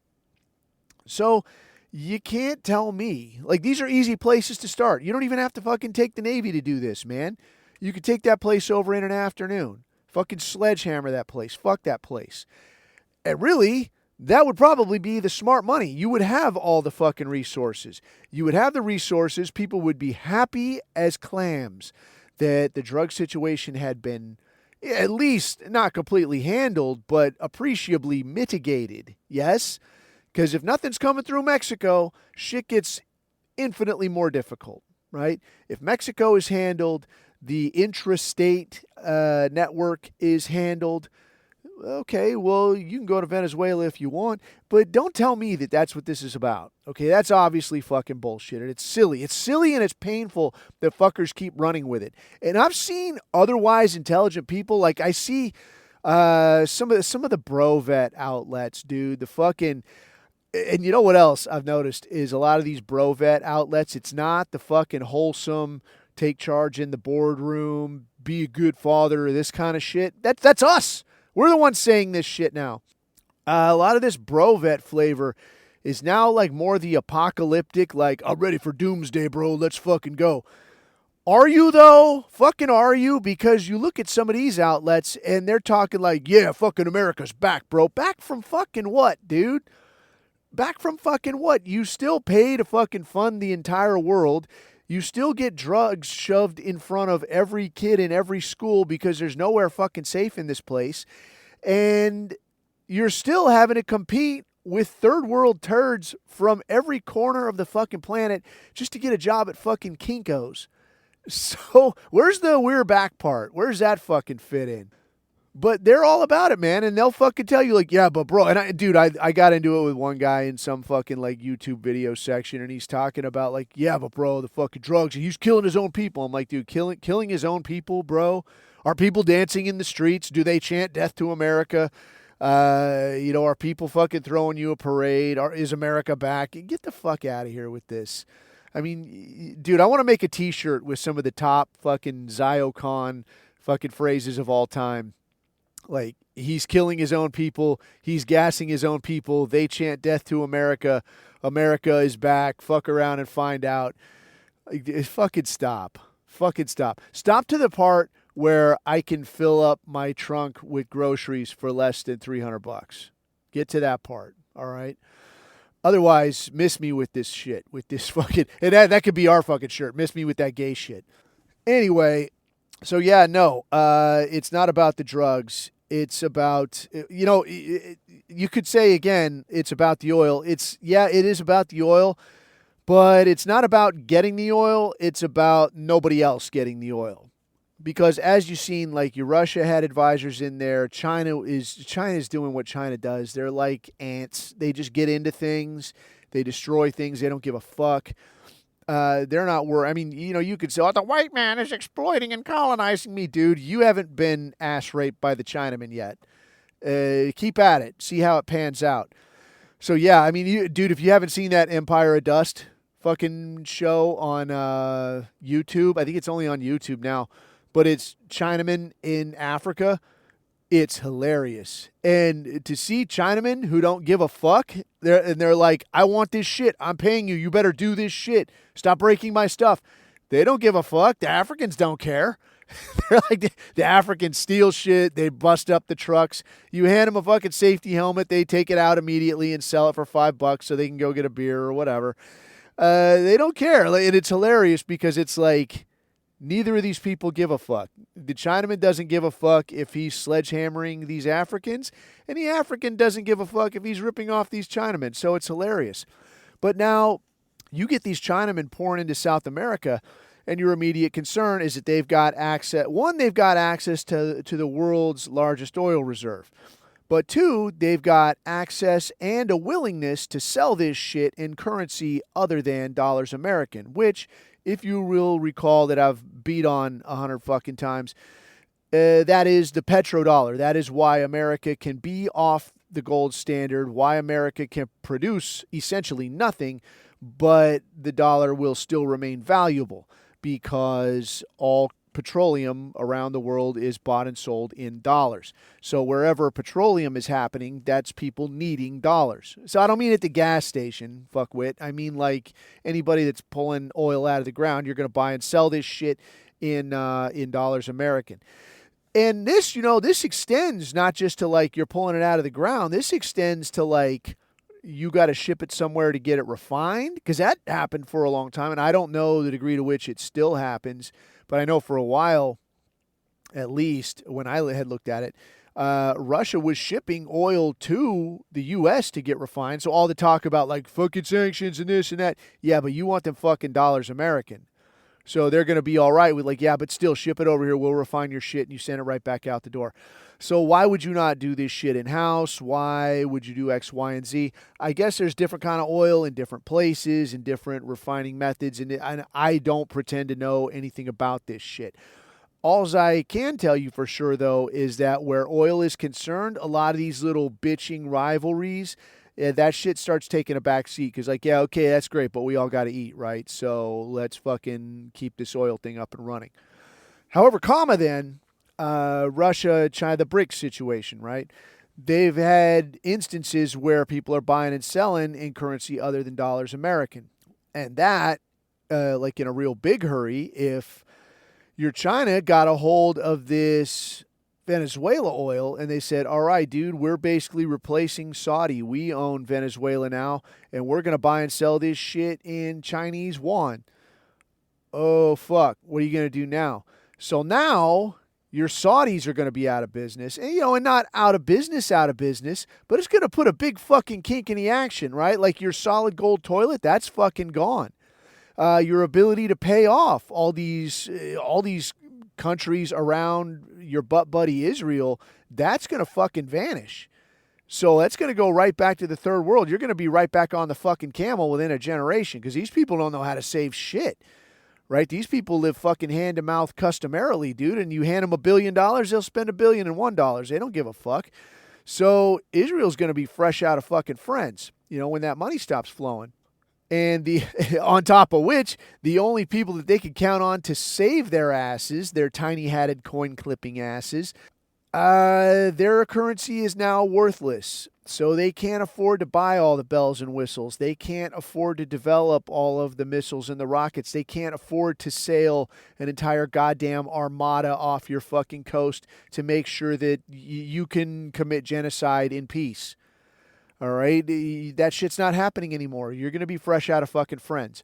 So you can't tell me. Like, these are easy places to start. You don't even have to fucking take the Navy to do this, man. You could take that place over in an afternoon. Fucking sledgehammer that place. Fuck that place. And really, that would probably be the smart money. You would have all the fucking resources. You would have the resources. People would be happy as clams that the drug situation had been at least not completely handled, but appreciably mitigated. Yes? Because if nothing's coming through Mexico, shit gets infinitely more difficult, right? If Mexico is handled, the intrastate network is handled, okay, well, you can go to Venezuela if you want, but don't tell me that that's what this is about. Okay, that's obviously fucking bullshit, and it's silly. It's silly and it's painful that fuckers keep running with it. And I've seen otherwise intelligent people, like I see some of the bro vet outlets, dude, the fucking And you know what else I've noticed is a lot of these bro vet outlets, it's not the fucking wholesome, take charge in the boardroom, be a good father, this kind of shit. That's us. We're the ones saying this shit now. A lot of this bro vet flavor is now like more the apocalyptic, like, I'm ready for doomsday, bro. Let's fucking go. Are you, though? Fucking are you? Because you look at some of these outlets and they're talking like, yeah, fucking America's back, bro. Back from fucking what, dude? Back from fucking what? You still pay to fucking fund the entire world. You still get drugs shoved in front of every kid in every school because there's nowhere fucking safe in this place. And you're still having to compete with third world turds from every corner of the fucking planet just to get a job at fucking Kinko's. So where's the we're back part? Where's that fucking fit in? But they're all about it, man. And they'll fucking tell you like, yeah, but bro. And I got into it with one guy in some fucking like YouTube video section. And he's talking about like, yeah, but bro, the fucking drugs. He's killing his own people. I'm like, dude, killing his own people, bro. Are people dancing in the streets? Do they chant death to America? Are people fucking throwing you a parade? Is America back? Get the fuck out of here with this. I mean, dude, I want to make a t-shirt with some of the top fucking Ziocon fucking phrases of all time. Like, he's killing his own people. He's gassing his own people. They chant death to America. America is back. Fuck around and find out. Fucking stop. Fucking stop. Stop to the part where I can fill up my trunk with groceries for less than $300. Get to that part, all right? Otherwise, miss me with this shit, with this fucking... And that could be our fucking shirt. Miss me with that gay shit. Anyway, so yeah, no, it's not about the drugs. It's about, you could say, again, it's about the oil. It is about the oil, but it's not about getting the oil. It's about nobody else getting the oil. Because as you've seen, like Russia had advisors in there. China is doing what China does. They're like ants. They just get into things. They destroy things. They don't give a fuck. They're not worried. I mean, you could say, oh, the white man is exploiting and colonizing me, dude. You haven't been ass raped by the Chinaman yet. Keep at it. See how it pans out. So, yeah, I mean, dude, if you haven't seen that Empire of Dust fucking show on YouTube, I think it's only on YouTube now, but it's Chinamen in Africa. It's hilarious. And to see Chinamen who don't give a fuck, they're like, I want this shit. I'm paying you. You better do this shit. Stop breaking my stuff. They don't give a fuck. The Africans don't care. They're like, the Africans steal shit. They bust up the trucks. You hand them a fucking safety helmet. They take it out immediately and sell it for $5 so they can go get a beer or whatever. They don't care. And it's hilarious because it's like, neither of these people give a fuck. The Chinaman doesn't give a fuck if he's sledgehammering these Africans, and the African doesn't give a fuck if he's ripping off these Chinamen. So it's hilarious. But now you get these Chinamen pouring into South America, and your immediate concern is that they've got access. One, they've got access to the world's largest oil reserve. But two, they've got access and a willingness to sell this shit in currency other than dollars American, which, if you will recall that I've beat on 100 fucking times, that is the petrodollar. That is why America can be off the gold standard, why America can produce essentially nothing, but the dollar will still remain valuable because all petroleum around the world is bought and sold in dollars. So wherever petroleum is happening, that's people needing dollars. So I don't mean at the gas station, fuckwit. I mean like anybody that's pulling oil out of the ground, you're going to buy and sell this shit in dollars American. And this, this extends not just to like you're pulling it out of the ground. This extends to like you got to ship it somewhere to get it refined, because that happened for a long time. And I don't know the degree to which it still happens. But I know for a while, at least when I had looked at it, Russia was shipping oil to the U.S. to get refined. So all the talk about like fucking sanctions and this and that. Yeah, but you want them fucking dollars American. So they're going to be all right with like, yeah, but still ship it over here. We'll refine your shit and you send it right back out the door. So why would you not do this shit in-house? Why would you do X, Y, and Z? I guess there's different kind of oil in different places and different refining methods. And I don't pretend to know anything about this shit. All I can tell you for sure, though, is that where oil is concerned, a lot of these little bitching rivalries, that shit starts taking a back seat because, like, yeah, okay, that's great, but we all got to eat, right? So let's fucking keep this oil thing up and running. However, then, Russia, China, the BRICS situation, right? They've had instances where people are buying and selling in currency other than dollars American. And that, like in a real big hurry, if your China got a hold of this Venezuela oil and they said, all right, dude, we're basically replacing Saudi. We own Venezuela now, and we're going to buy and sell this shit in Chinese yuan. Oh, fuck. What are you going to do now? So now your Saudis are going to be out of business. And, and not out of business, but it's going to put a big fucking kink in the action, right? Like your solid gold toilet, that's fucking gone. Your ability to pay off all these countries around your butt buddy Israel, that's going to fucking vanish. So that's going to go right back to the third world. You're going to be right back on the fucking camel within a generation because these people don't know how to save shit, right? These people live fucking hand to mouth customarily, dude, and you hand them $1 billion, they'll spend $1,001,000. They don't give a fuck. So Israel's going to be fresh out of fucking friends, when that money stops flowing. And on top of which, the only people that they could count on to save their asses, their tiny-hatted coin-clipping asses, their currency is now worthless. So they can't afford to buy all the bells and whistles. They can't afford to develop all of the missiles and the rockets. They can't afford to sail an entire goddamn armada off your fucking coast to make sure that you can commit genocide in peace. All right? That shit's not happening anymore. You're going to be fresh out of fucking friends.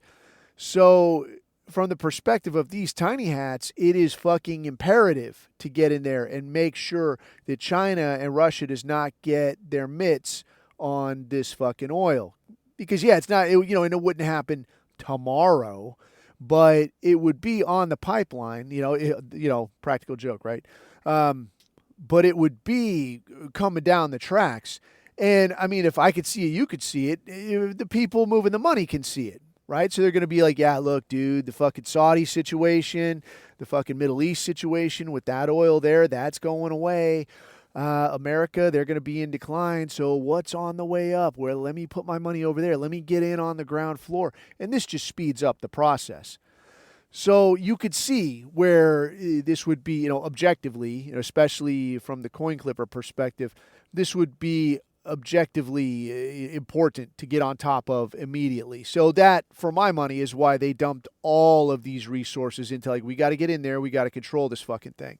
So from the perspective of these tiny hats, it is fucking imperative to get in there and make sure that China and Russia does not get their mitts on this fucking oil. Because, yeah, it's not, and it wouldn't happen tomorrow, but it would be on the pipeline, practical joke, right? But it would be coming down the tracks. And, I mean, if I could see it, you could see it. The people moving the money can see it, right? So they're going to be like, yeah, look, dude, the fucking Saudi situation, the fucking Middle East situation with that oil there, that's going away. America, they're going to be in decline. So what's on the way up? Well, let me put my money over there. Let me get in on the ground floor. And this just speeds up the process. So you could see where this would be, objectively, especially from the coin clipper perspective, this would be objectively important to get on top of immediately. So that, for my money, is why they dumped all of these resources into, like, we got to get in there, we got to control this fucking thing.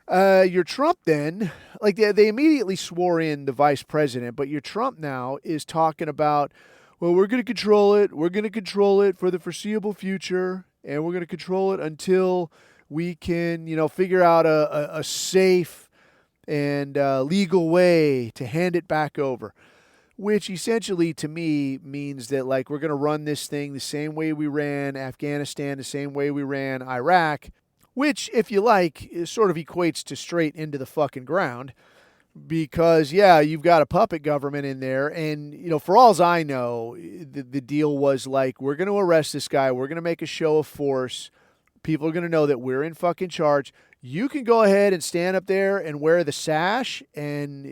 Your Trump then, like, they immediately swore in the vice president, but your Trump now is talking about, well, we're going to control it for the foreseeable future, and we're going to control it until we can, figure out a safe and legal way to hand it back over, which essentially to me means that, like, we're going to run this thing the same way we ran Afghanistan, the same way we ran Iraq, which, if you like, sort of equates to straight into the fucking ground because, yeah, you've got a puppet government in there. And, for all I know, the deal was like, we're going to arrest this guy. We're going to make a show of force. People are going to know that we're in fucking charge. You can go ahead and stand up there and wear the sash and,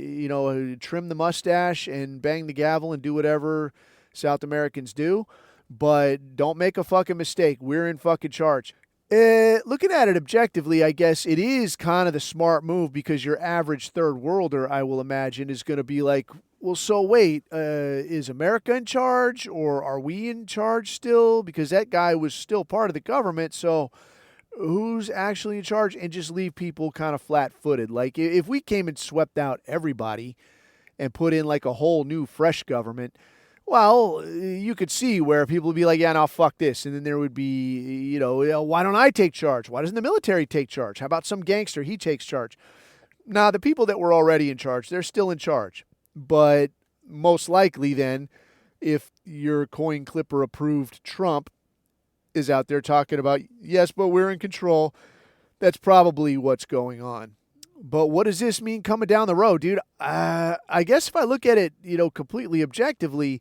trim the mustache and bang the gavel and do whatever South Americans do. But don't make a fucking mistake. We're in fucking charge. Looking at it objectively, I guess it is kind of the smart move because your average third worlder, I will imagine, is going to be like, well, so wait, is America in charge or are we in charge still? Because that guy was still part of the government, so who's actually in charge? And just leave people kind of flat-footed. Like, if we came and swept out everybody and put in like a whole new fresh government, well, you could see where people would be like, yeah, no, fuck this. And then there would be, why don't I take charge? Why doesn't the military take charge? How about some gangster? He takes charge. Now, the people that were already in charge, they're still in charge. But most likely then, if your coin clipper approved Trump is out there talking about, yes, but we're in control, that's probably what's going on. But what does this mean coming down the road, dude? I guess if I look at it, completely objectively,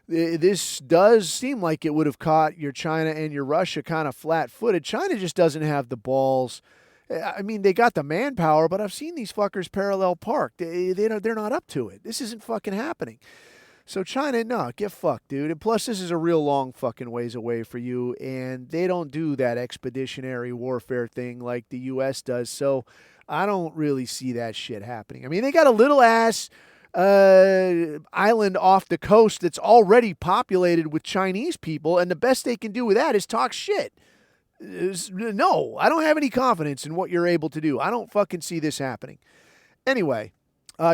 this does seem like it would have caught your China and your Russia kind of flat-footed. China just doesn't have the balls. I mean, they got the manpower, but I've seen these fuckers parallel park. They're not up to it. This isn't fucking happening. So China, no, get fucked, dude. And plus, this is a real long fucking ways away for you, and they don't do that expeditionary warfare thing like the U.S. does. So I don't really see that shit happening. I mean, they got a little ass island off the coast that's already populated with Chinese people, and the best they can do with that is talk shit. No, I don't have any confidence in what you're able to do. I don't fucking see this happening. Anyway,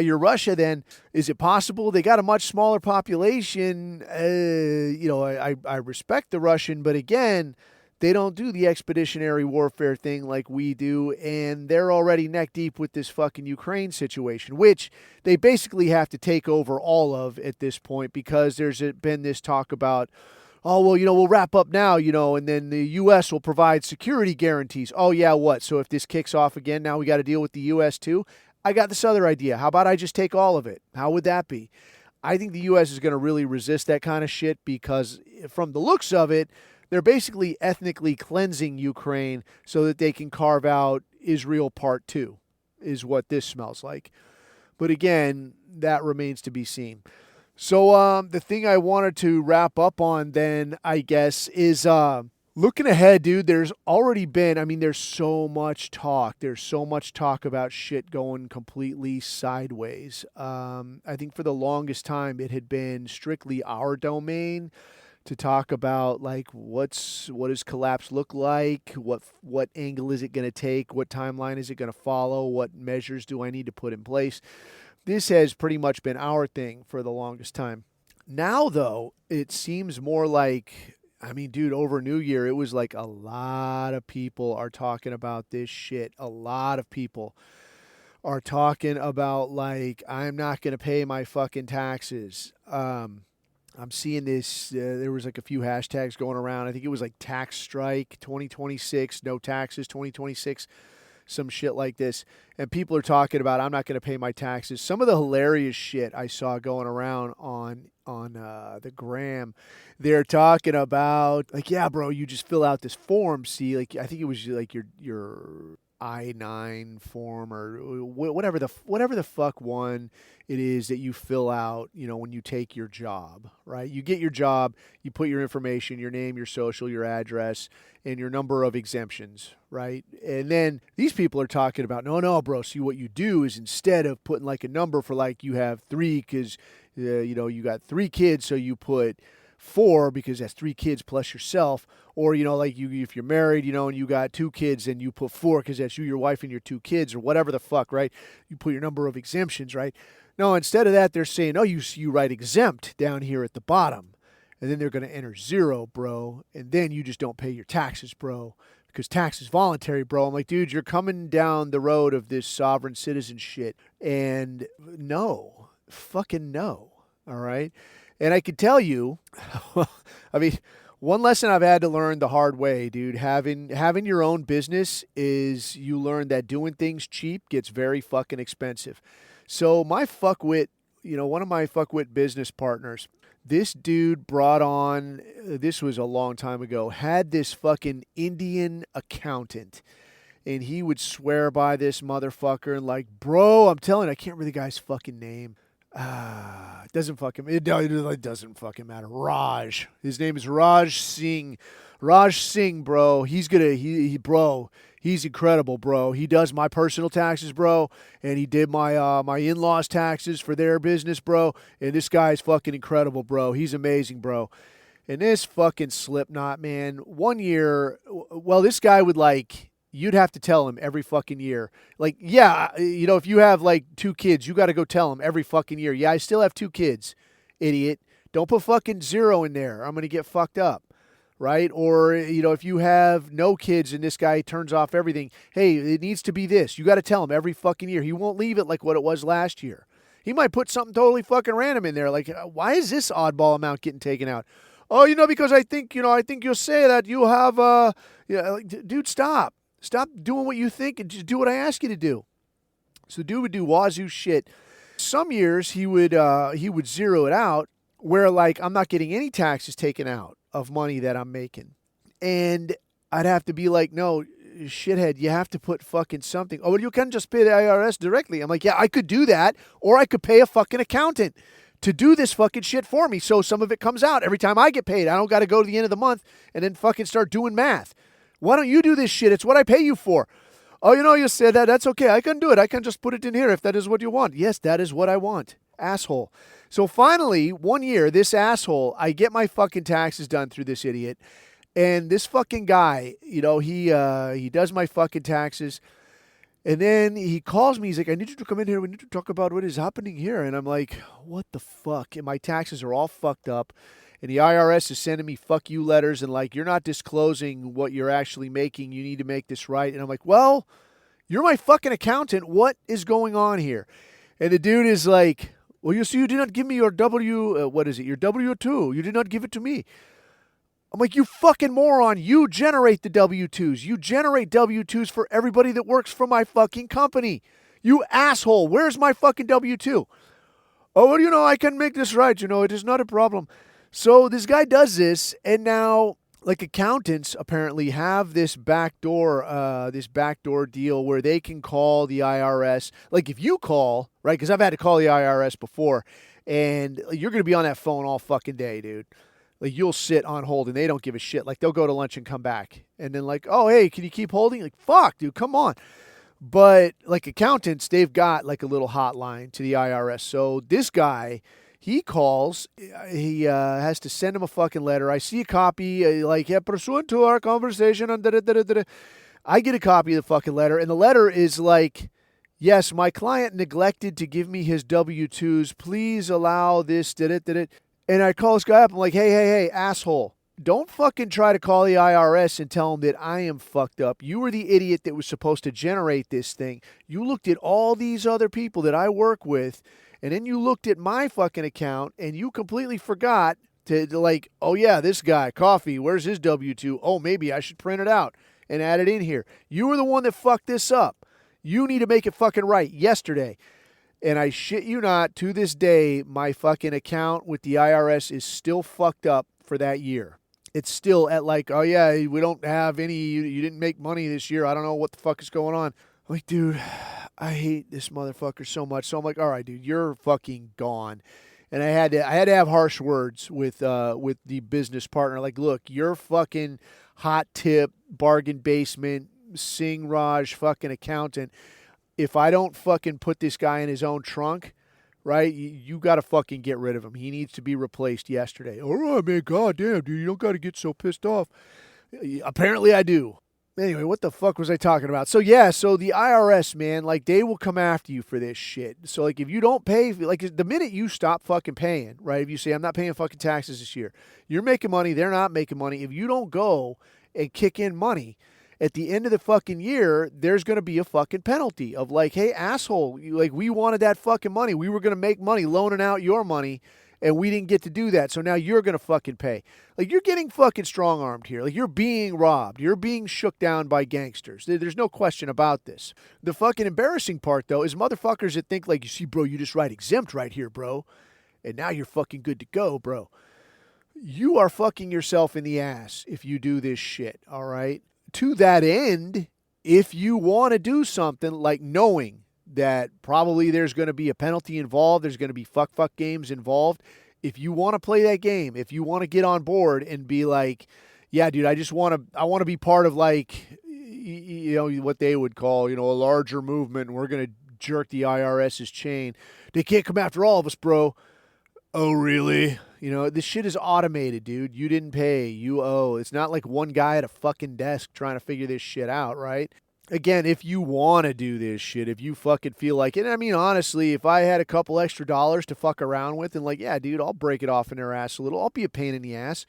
your Russia then, is it possible? They got a much smaller population. I respect the Russian, but again, they don't do the expeditionary warfare thing like we do, and they're already neck deep with this fucking Ukraine situation, which they basically have to take over all of at this point because there's been this talk about, oh, well, we'll wrap up now, and then the U.S. will provide security guarantees. Oh, yeah, what? So if this kicks off again, now we got to deal with the U.S. too? I got this other idea. How about I just take all of it? How would that be? I think the U.S. is going to really resist that kind of shit because from the looks of it, they're basically ethnically cleansing Ukraine so that they can carve out Israel Part 2, is what this smells like. But again, that remains to be seen. So the thing I wanted to wrap up on then, I guess, is looking ahead, dude. There's already been, there's so much talk. There's so much talk about shit going completely sideways. I think for the longest time, it had been strictly our domain to talk about, like, what does collapse look like? What angle is it going to take? What timeline is it going to follow? What measures do I need to put in place? This has pretty much been our thing for the longest time. Now, though, it seems more like, dude, over New Year, it was like a lot of people are talking about this shit. A lot of people are talking about, like, I'm not going to pay my fucking taxes. I'm seeing this, there was like a few hashtags going around. I think it was like tax strike 2026, no taxes 2026, some shit like this. And people are talking about, I'm not going to pay my taxes. Some of the hilarious shit I saw going around on the gram, they're talking about, like, yeah, bro, you just fill out this form. See, like, I think it was like your I-9 form or whatever the fuck one it is that you fill out, when you take your job, right? You get your job, you put your information, your name, your social, your address, and your number of exemptions, right? And then these people are talking about, no, bro, see what you do is instead of putting like a number for like you have 3 because, you got 3 kids, so you put 4 because that's 3 kids plus yourself, or like if you're married, and you got 2 kids, and you put 4 because that's you, your wife, and your 2 kids, or whatever the fuck, right? You put your number of exemptions, right? No, instead of that, they're saying, oh, you write exempt down here at the bottom, and then they're going to enter 0, bro, and then you just don't pay your taxes, bro, because tax is voluntary, bro. I'm like, dude, you're coming down the road of this sovereign citizen shit, and no, fucking no, all right? And I can tell you, one lesson I've had to learn the hard way, dude, having your own business is you learn that doing things cheap gets very fucking expensive. So my fuckwit, one of my fuckwit business partners, this dude brought on, this was a long time ago, had this fucking Indian accountant. And he would swear by this motherfucker and like, bro, I'm telling you, I can't remember the guy's fucking name. It doesn't fucking matter. Raj. His name is Raj Singh. Raj Singh, bro. He's incredible, bro. He does my personal taxes, bro, and he did my in-laws taxes for their business, bro. And this guy's fucking incredible, bro. He's amazing, bro. And this fucking Slipknot, man. One year, well, this guy would like. You'd have to tell him every fucking year. Like, yeah, if you have like 2 kids, you got to go tell him every fucking year. Yeah, I still have 2 kids, idiot. Don't put fucking 0 in there. I'm going to get fucked up, right? Or, if you have no kids and this guy turns off everything, hey, it needs to be this. You got to tell him every fucking year. He won't leave it like what it was last year. He might put something totally fucking random in there. Like, why is this oddball amount getting taken out? Oh, because I think you'll say that you have, dude, stop. Stop doing what you think and just do what I ask you to do. So the dude would do wazoo shit. Some years he would zero it out where like I'm not getting any taxes taken out of money that I'm making. And I'd have to be like, no, shithead, you have to put fucking something. Oh, well, you can just pay the IRS directly. I'm like, yeah, I could do that, or I could pay a fucking accountant to do this fucking shit for me. So some of it comes out every time I get paid. I don't got to go to the end of the month and then fucking start doing math. Why don't you do this shit? It's what I pay you for. Oh, you said that. That's okay. I can do it. I can just put it in here if that is what you want. Yes, that is what I want. Asshole. So finally, 1 year, this asshole, I get my fucking taxes done through this idiot. And this fucking guy, he does my fucking taxes. And then he calls me. He's like, I need you to come in here. We need to talk about what is happening here. And I'm like, what the fuck? And my taxes are all fucked up. And the IRS is sending me fuck you letters and like, you're not disclosing what you're actually making. You need to make this right. And I'm like, well, you're my fucking accountant. What is going on here? And the dude is like, well, you did not give me your your W-2. You did not give it to me. I'm like, you fucking moron. You generate the W-2s. You generate W-2s for everybody that works for my fucking company. You asshole. Where's my fucking W-2? Oh, well, I can make this right. It is not a problem. So this guy does this, and now, like, accountants apparently have this backdoor deal where they can call the IRS. Like, if you call, right, because I've had to call the IRS before, and you're going to be on that phone all fucking day, dude. Like, you'll sit on hold, and they don't give a shit. Like, they'll go to lunch and come back. And then, like, oh, hey, can you keep holding? Like, fuck, dude, come on. But, like, accountants, they've got, like, a little hotline to the IRS. So this guy, he calls. He has to send him a fucking letter. I see a copy, pursuant to our conversation. I get a copy of the fucking letter, and the letter is like, yes, my client neglected to give me his W-2s. Please allow this, And I call this guy up. I'm like, hey, asshole. Don't fucking try to call the IRS and tell them that I am fucked up. You were the idiot that was supposed to generate this thing. You looked at all these other people that I work with, and then you looked at my fucking account, and you completely forgot to like, oh yeah, this guy, Coffee, where's his W-2? Oh, maybe I should print it out and add it in here. You were the one that fucked this up. You need to make it fucking right yesterday. And I shit you not, to this day, my fucking account with the IRS is still fucked up for that year. It's still at like, oh yeah, we don't have any, you didn't make money this year. I don't know what the fuck is going on. I'm like, dude, I hate this motherfucker so much. So I'm like, all right, dude, you're fucking gone. And I had to have harsh words with the business partner. Like, look, you're fucking hot tip, bargain basement, Singh Raj fucking accountant. If I don't fucking put this guy in his own trunk, right, you got to fucking get rid of him. He needs to be replaced yesterday. All right, man, goddamn, dude, you don't got to get so pissed off. Apparently I do. Anyway, what the fuck was I talking about? So, yeah, so the IRS, man, like, they will come after you for this shit. So, like, if you don't pay, like, the minute you stop fucking paying, right, if you say, I'm not paying fucking taxes this year, you're making money, they're not making money. If you don't go and kick in money, at the end of the fucking year, there's going to be a fucking penalty of like, hey, asshole, we wanted that fucking money. We were going to make money loaning out your money, and we didn't get to do that. So now you're going to fucking pay. Like, you're getting fucking strong-armed here. Like, you're being robbed. You're being shook down by gangsters. There's no question about this. The fucking embarrassing part, though, is motherfuckers that think like, you see, bro, you just write exempt right here, bro. And now you're fucking good to go, bro. You are fucking yourself in the ass if you do this shit, all right? To that end, if you want to do something like knowing that probably there's going to be a penalty involved, there's going to be fuck games involved, if you want to play that game, if you want to get on board and be like, yeah, dude, I want to be part of like, what they would call, a larger movement, and we're going to jerk the IRS's chain. They can't come after all of us, bro. Oh, really? This shit is automated, dude. You didn't pay. You owe. It's not like one guy at a fucking desk trying to figure this shit out, right? Again, if you want to do this shit, if you fucking feel like it, I mean, honestly, if I had a couple extra dollars to fuck around with and like, yeah, dude, I'll break it off in their ass a little. I'll be a pain in the ass.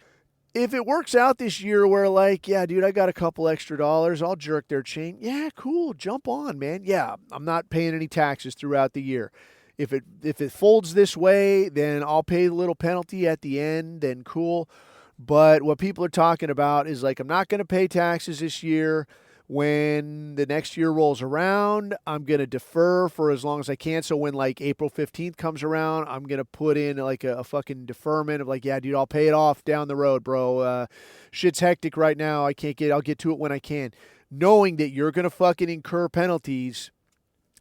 If it works out this year where like, yeah, dude, I got a couple extra dollars, I'll jerk their chain. Yeah, cool. Jump on, man. Yeah, I'm not paying any taxes throughout the year. If it folds this way, then I'll pay the little penalty at the end, then cool. But what people are talking about is like, I'm not going to pay taxes this year. When the next year rolls around, I'm going to defer for as long as I can. So when like April 15th comes around, I'm going to put in like a fucking deferment of like, yeah, dude, I'll pay it off down the road, bro. Shit's hectic right now. I'll get to it when I can. Knowing that you're going to fucking incur penalties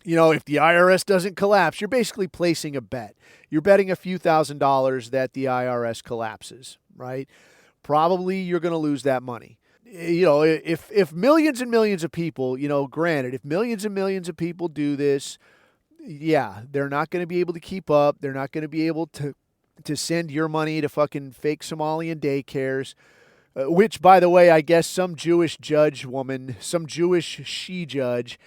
if the IRS doesn't collapse, you're basically placing a bet. You're betting a few $1,000s that the IRS collapses, right? Probably you're going to lose that money. If millions and millions of people, granted, if millions and millions of people do this, yeah, they're not going to be able to keep up. They're not going to be able to send your money to fucking fake Somalian daycares, which, by the way, I guess some Jewish some Jewish she-judge,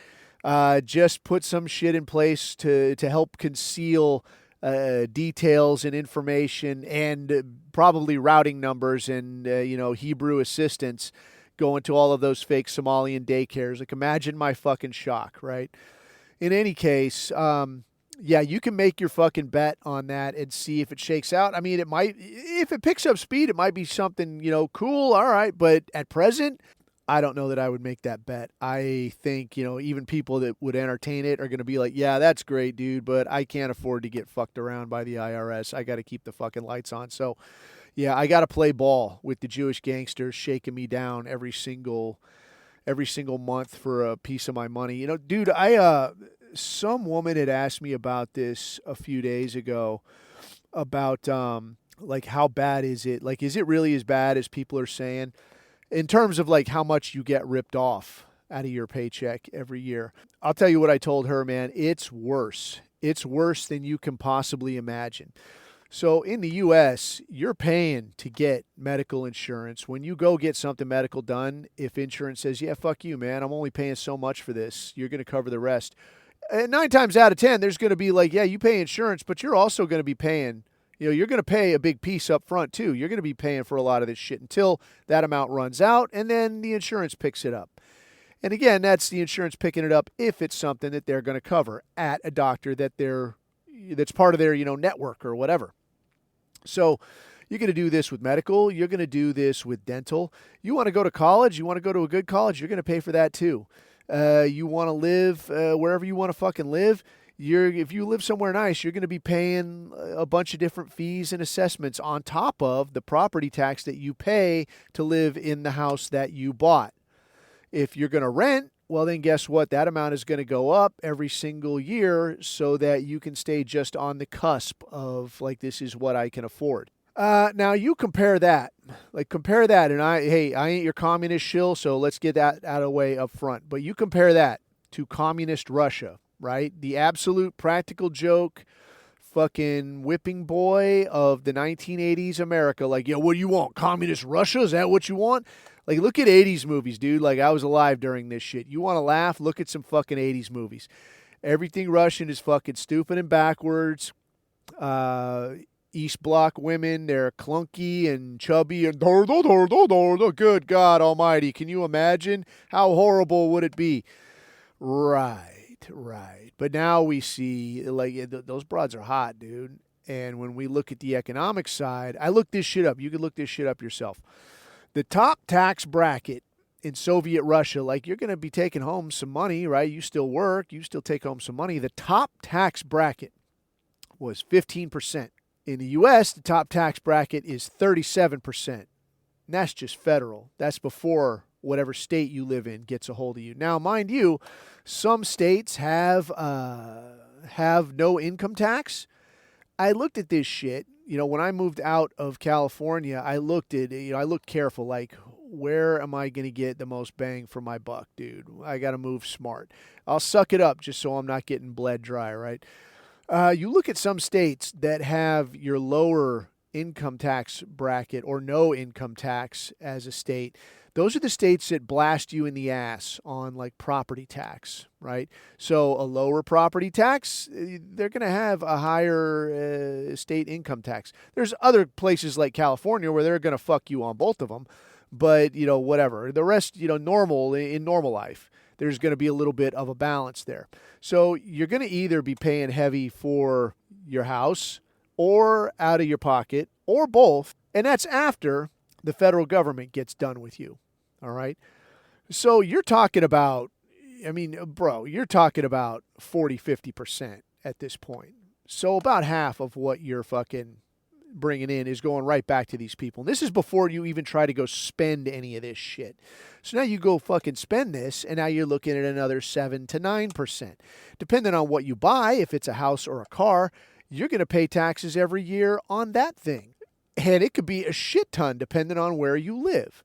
just put some shit in place to help conceal details and information and probably routing numbers and, Hebrew assistance going to all of those fake Somalian daycares. Like, imagine my fucking shock, right? In any case, yeah, you can make your fucking bet on that and see if it shakes out. I mean, it might, if it picks up speed, it might be something, cool, all right. But at present, I don't know that I would make that bet. I think, even people that would entertain it are going to be like, yeah, that's great, dude, but I can't afford to get fucked around by the IRS. I got to keep the fucking lights on. So, yeah, I got to play ball with the Jewish gangsters shaking me down every single month for a piece of my money. Dude, some woman had asked me about this a few days ago about like, how bad is it? Like, is it really as bad as people are saying in terms of like how much you get ripped off out of your paycheck every year? I'll tell you what I told her, man. It's worse. It's worse than you can possibly imagine. So in the U.S., you're paying to get medical insurance. When you go get something medical done, if insurance says, yeah, fuck you, man, I'm only paying so much for this, you're going to cover the rest. And 9 times out of 10, there's going to be like, yeah, you pay insurance, but you're also going to be paying, you're going to pay a big piece up front too. You're going to be paying for a lot of this shit until that amount runs out, and then the insurance picks it up. And again, that's the insurance picking it up if it's something that they're going to cover at a doctor that's part of their, network or whatever. So you're going to do this with medical. You're going to do this with dental. You want to go to college? You want to go to a good college? You're going to pay for that too. You want to live wherever you want to fucking live. If you live somewhere nice, you're going to be paying a bunch of different fees and assessments on top of the property tax that you pay to live in the house that you bought. If you're going to rent, well, then guess what? That amount is going to go up every single year so that you can stay just on the cusp of like, this is what I can afford. Now you compare that, and I ain't your communist shill, so let's get that out of the way up front. But you compare that to communist Russia, right? The absolute practical joke, fucking whipping boy of the 1980s America. Like, what do you want? Communist Russia? Is that what you want? Like, look at 80s movies, dude. Like, I was alive during this shit. You want to laugh? Look at some fucking 80s movies. Everything Russian is fucking stupid and backwards. East Bloc women, they're clunky and chubby and good God almighty. Can you imagine? How horrible would it be? Right. But now we see, like, those broads are hot, dude. And when we look at the economic side, I looked this shit up. You can look this shit up yourself. The top tax bracket in Soviet Russia, like, you're going to be taking home some money, right? You still work, you still take home some money. The top tax bracket was 15%. In the U.S., the top tax bracket is 37%. And that's just federal. That's before whatever state you live in gets a hold of you. Now, mind you, some states have no income tax. I looked at this shit. When I moved out of California, I looked careful, like, where am I going to get the most bang for my buck, dude? I got to move smart. I'll suck it up just so I'm not getting bled dry, right? You look at some states that have your lower income tax bracket or no income tax as a state. Those are the states that blast you in the ass on like property tax, right? So a lower property tax, they're going to have a higher state income tax. There's other places like California where they're going to fuck you on both of them, but whatever. The rest, normal in normal life, there's going to be a little bit of a balance there. So you're going to either be paying heavy for your house or out of your pocket or both, and that's after the federal government gets done with you. All right. So you're talking about, you're talking about 40, 50% at this point. So about half of what your fucking bringing in is going right back to these people. And this is before you even try to go spend any of this shit. So now you go fucking spend this, and now you're looking at another 7 to 9%. Depending on what you buy, if it's a house or a car, you're going to pay taxes every year on that thing. And it could be a shit ton depending on where you live.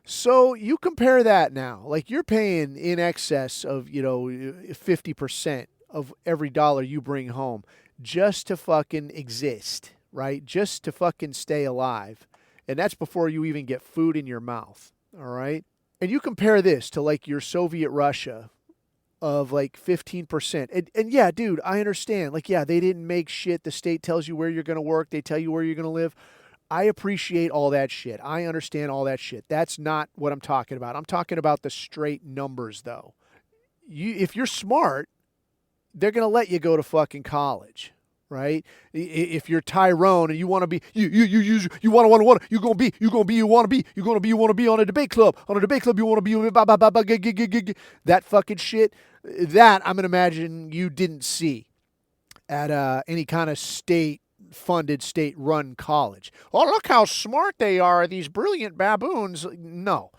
So you compare that now. Like, you're paying in excess of, 50% of every dollar you bring home just to fucking exist, right? Just to fucking stay alive. And that's before you even get food in your mouth, all right? And you compare this to, like, your Soviet Russia of, like, 15%. And yeah, dude, I understand. Like, yeah, they didn't make shit. The state tells you where you're going to work. They tell you where you're going to live. I appreciate all that shit. I understand all that shit. That's not what I'm talking about. I'm talking about the straight numbers, though. If you're smart, they're going to let you go to fucking college, right? If you're Tyrone and you want to be, you want to be on a debate club. On a debate club, you want to be, that fucking shit. That, I'm going to imagine you didn't see at any kind of state-funded, state-run college. Oh, look how smart they are, these brilliant baboons. No.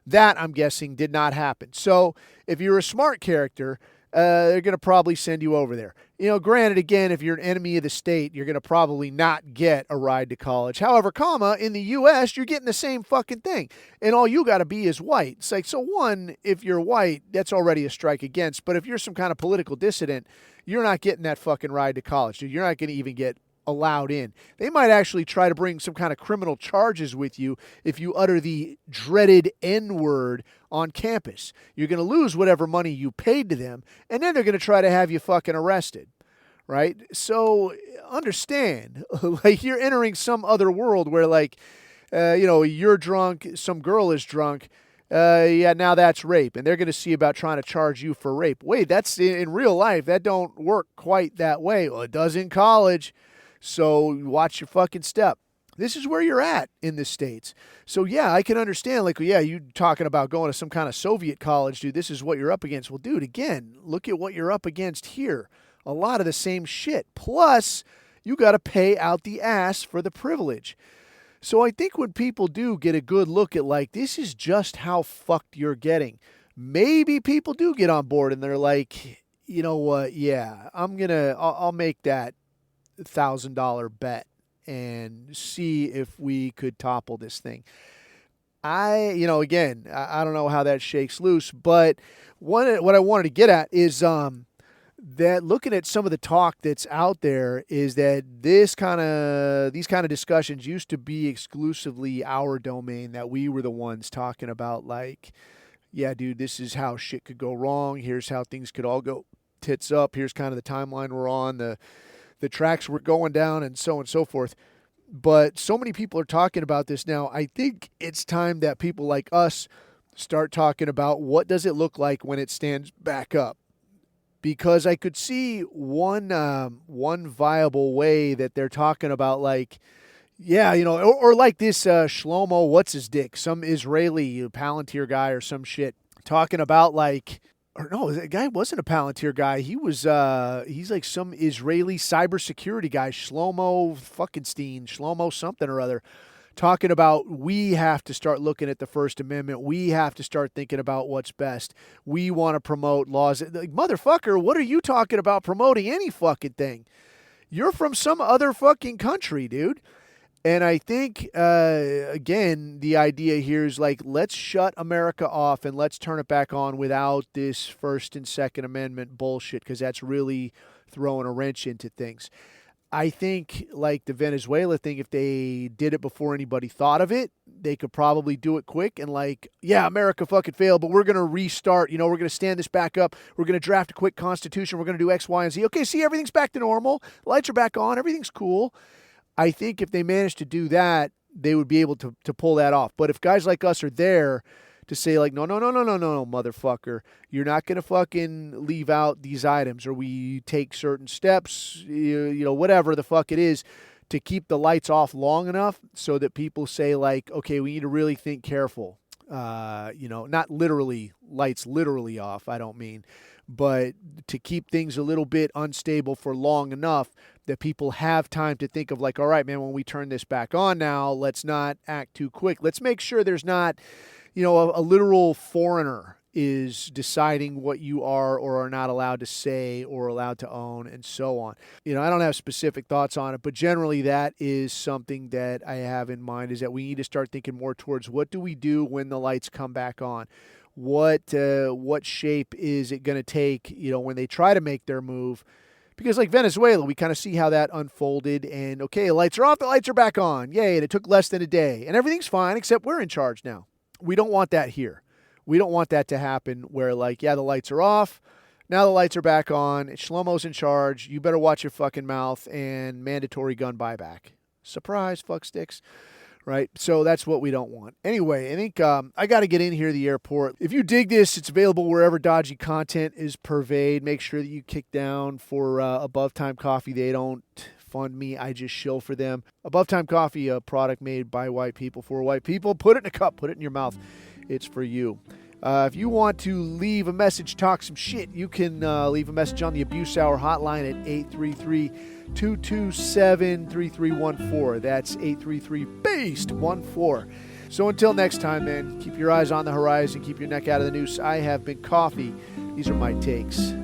That, I'm guessing, did not happen. So, if you're a smart character, they're going to probably send you over there. Granted, again, if you're an enemy of the state, you're going to probably not get a ride to college. However, in the U.S., you're getting the same fucking thing. And all you got to be is white. It's like, so one, if you're white, that's already a strike against. But if you're some kind of political dissident, you're not getting that fucking ride to college, dude. You're not going to even get allowed in. They might actually try to bring some kind of criminal charges with you if you utter the dreaded N-word on campus. You're going to lose whatever money you paid to them, and then they're going to try to have you fucking arrested, right? So understand, like, you're entering some other world where, like, you're drunk, some girl is drunk, now that's rape, and they're going to see about trying to charge you for rape. Wait, that's in real life. That don't work quite that way. Well, it does in college. So watch your fucking step. This is where you're at in the States. So yeah, I can understand, like, yeah, you talking about going to some kind of Soviet college, dude, this is what you're up against. Well, dude, again, look at what you're up against here. A lot of the same shit. Plus, you got to pay out the ass for the privilege. So I think when people do get a good look at, like, this is just how fucked you're getting, maybe people do get on board and they're like, you know what, yeah, I'll make that $1,000 bet and see if we could topple this thing. Again, I don't know how that shakes loose, but what I wanted to get at is that looking at some of the talk that's out there is that these kind of discussions used to be exclusively our domain, that we were the ones talking about, like, yeah, dude, this is how shit could go wrong. Here's how things could all go tits up. Here's kind of the timeline we're on, the tracks we're going down, and so on and so forth. But so many people are talking about this now. I think it's time that people like us start talking about what does it look like when it stands back up. Because I could see one viable way that they're talking about, like, yeah, or like this Shlomo, what's his dick, some Israeli Palantir guy or some shit, talking about, like, or no, that guy wasn't a Palantir guy. He was, he's like some Israeli cybersecurity guy, Shlomo something or other, talking about we have to start looking at the First Amendment. We have to start thinking about what's best. We want to promote laws. Like, motherfucker, what are you talking about promoting any fucking thing? You're from some other fucking country, dude. And I think, again, the idea here is, like, let's shut America off and let's turn it back on without this First and Second Amendment bullshit, because that's really throwing a wrench into things. I think, like the Venezuela thing, if they did it before anybody thought of it, they could probably do it quick and, like, yeah, America fucking failed, but we're going to restart. We're going to stand this back up. We're going to draft a quick constitution. We're going to do X, Y, and Z. Okay, see, everything's back to normal. Lights are back on. Everything's cool. I think if they managed to do that, they would be able to pull that off. But if guys like us are there to say, like, no, motherfucker, you're not going to fucking leave out these items, or we take certain steps, whatever the fuck it is, to keep the lights off long enough so that people say, like, okay, we need to really think careful. Not literally lights literally off, I don't mean, but to keep things a little bit unstable for long enough that people have time to think of like, all right, man, when we turn this back on now, let's not act too quick. Let's make sure there's not, a literal foreigner is deciding what you are or are not allowed to say or allowed to own and so on. I don't have specific thoughts on it, but generally that is something that I have in mind, is that we need to start thinking more towards what do we do when the lights come back on? What shape is it going to take, when they try to make their move? Because like Venezuela, we kind of see how that unfolded, and okay, the lights are off, the lights are back on. Yay, and it took less than a day. And everything's fine, except we're in charge now. We don't want that here. We don't want that to happen where like, yeah, the lights are off, now the lights are back on, Shlomo's in charge, you better watch your fucking mouth, and mandatory gun buyback. Surprise, fuck sticks. Right? So that's what we don't want. Anyway, I think I got to get in here to the airport. If you dig this, it's available wherever dodgy content is purveyed. Make sure that you kick down for Above Time Coffee. They don't fund me. I just shill for them. Above Time Coffee, a product made by white people for white people. Put it in a cup. Put it in your mouth. It's for you. If you want to leave a message, talk some shit, you can leave a message on the Abuse Hour hotline at 833-227-3314. That's 833-BEAST14. So until next time, man, keep your eyes on the horizon, keep your neck out of the noose. I have been Coffee. These are my takes.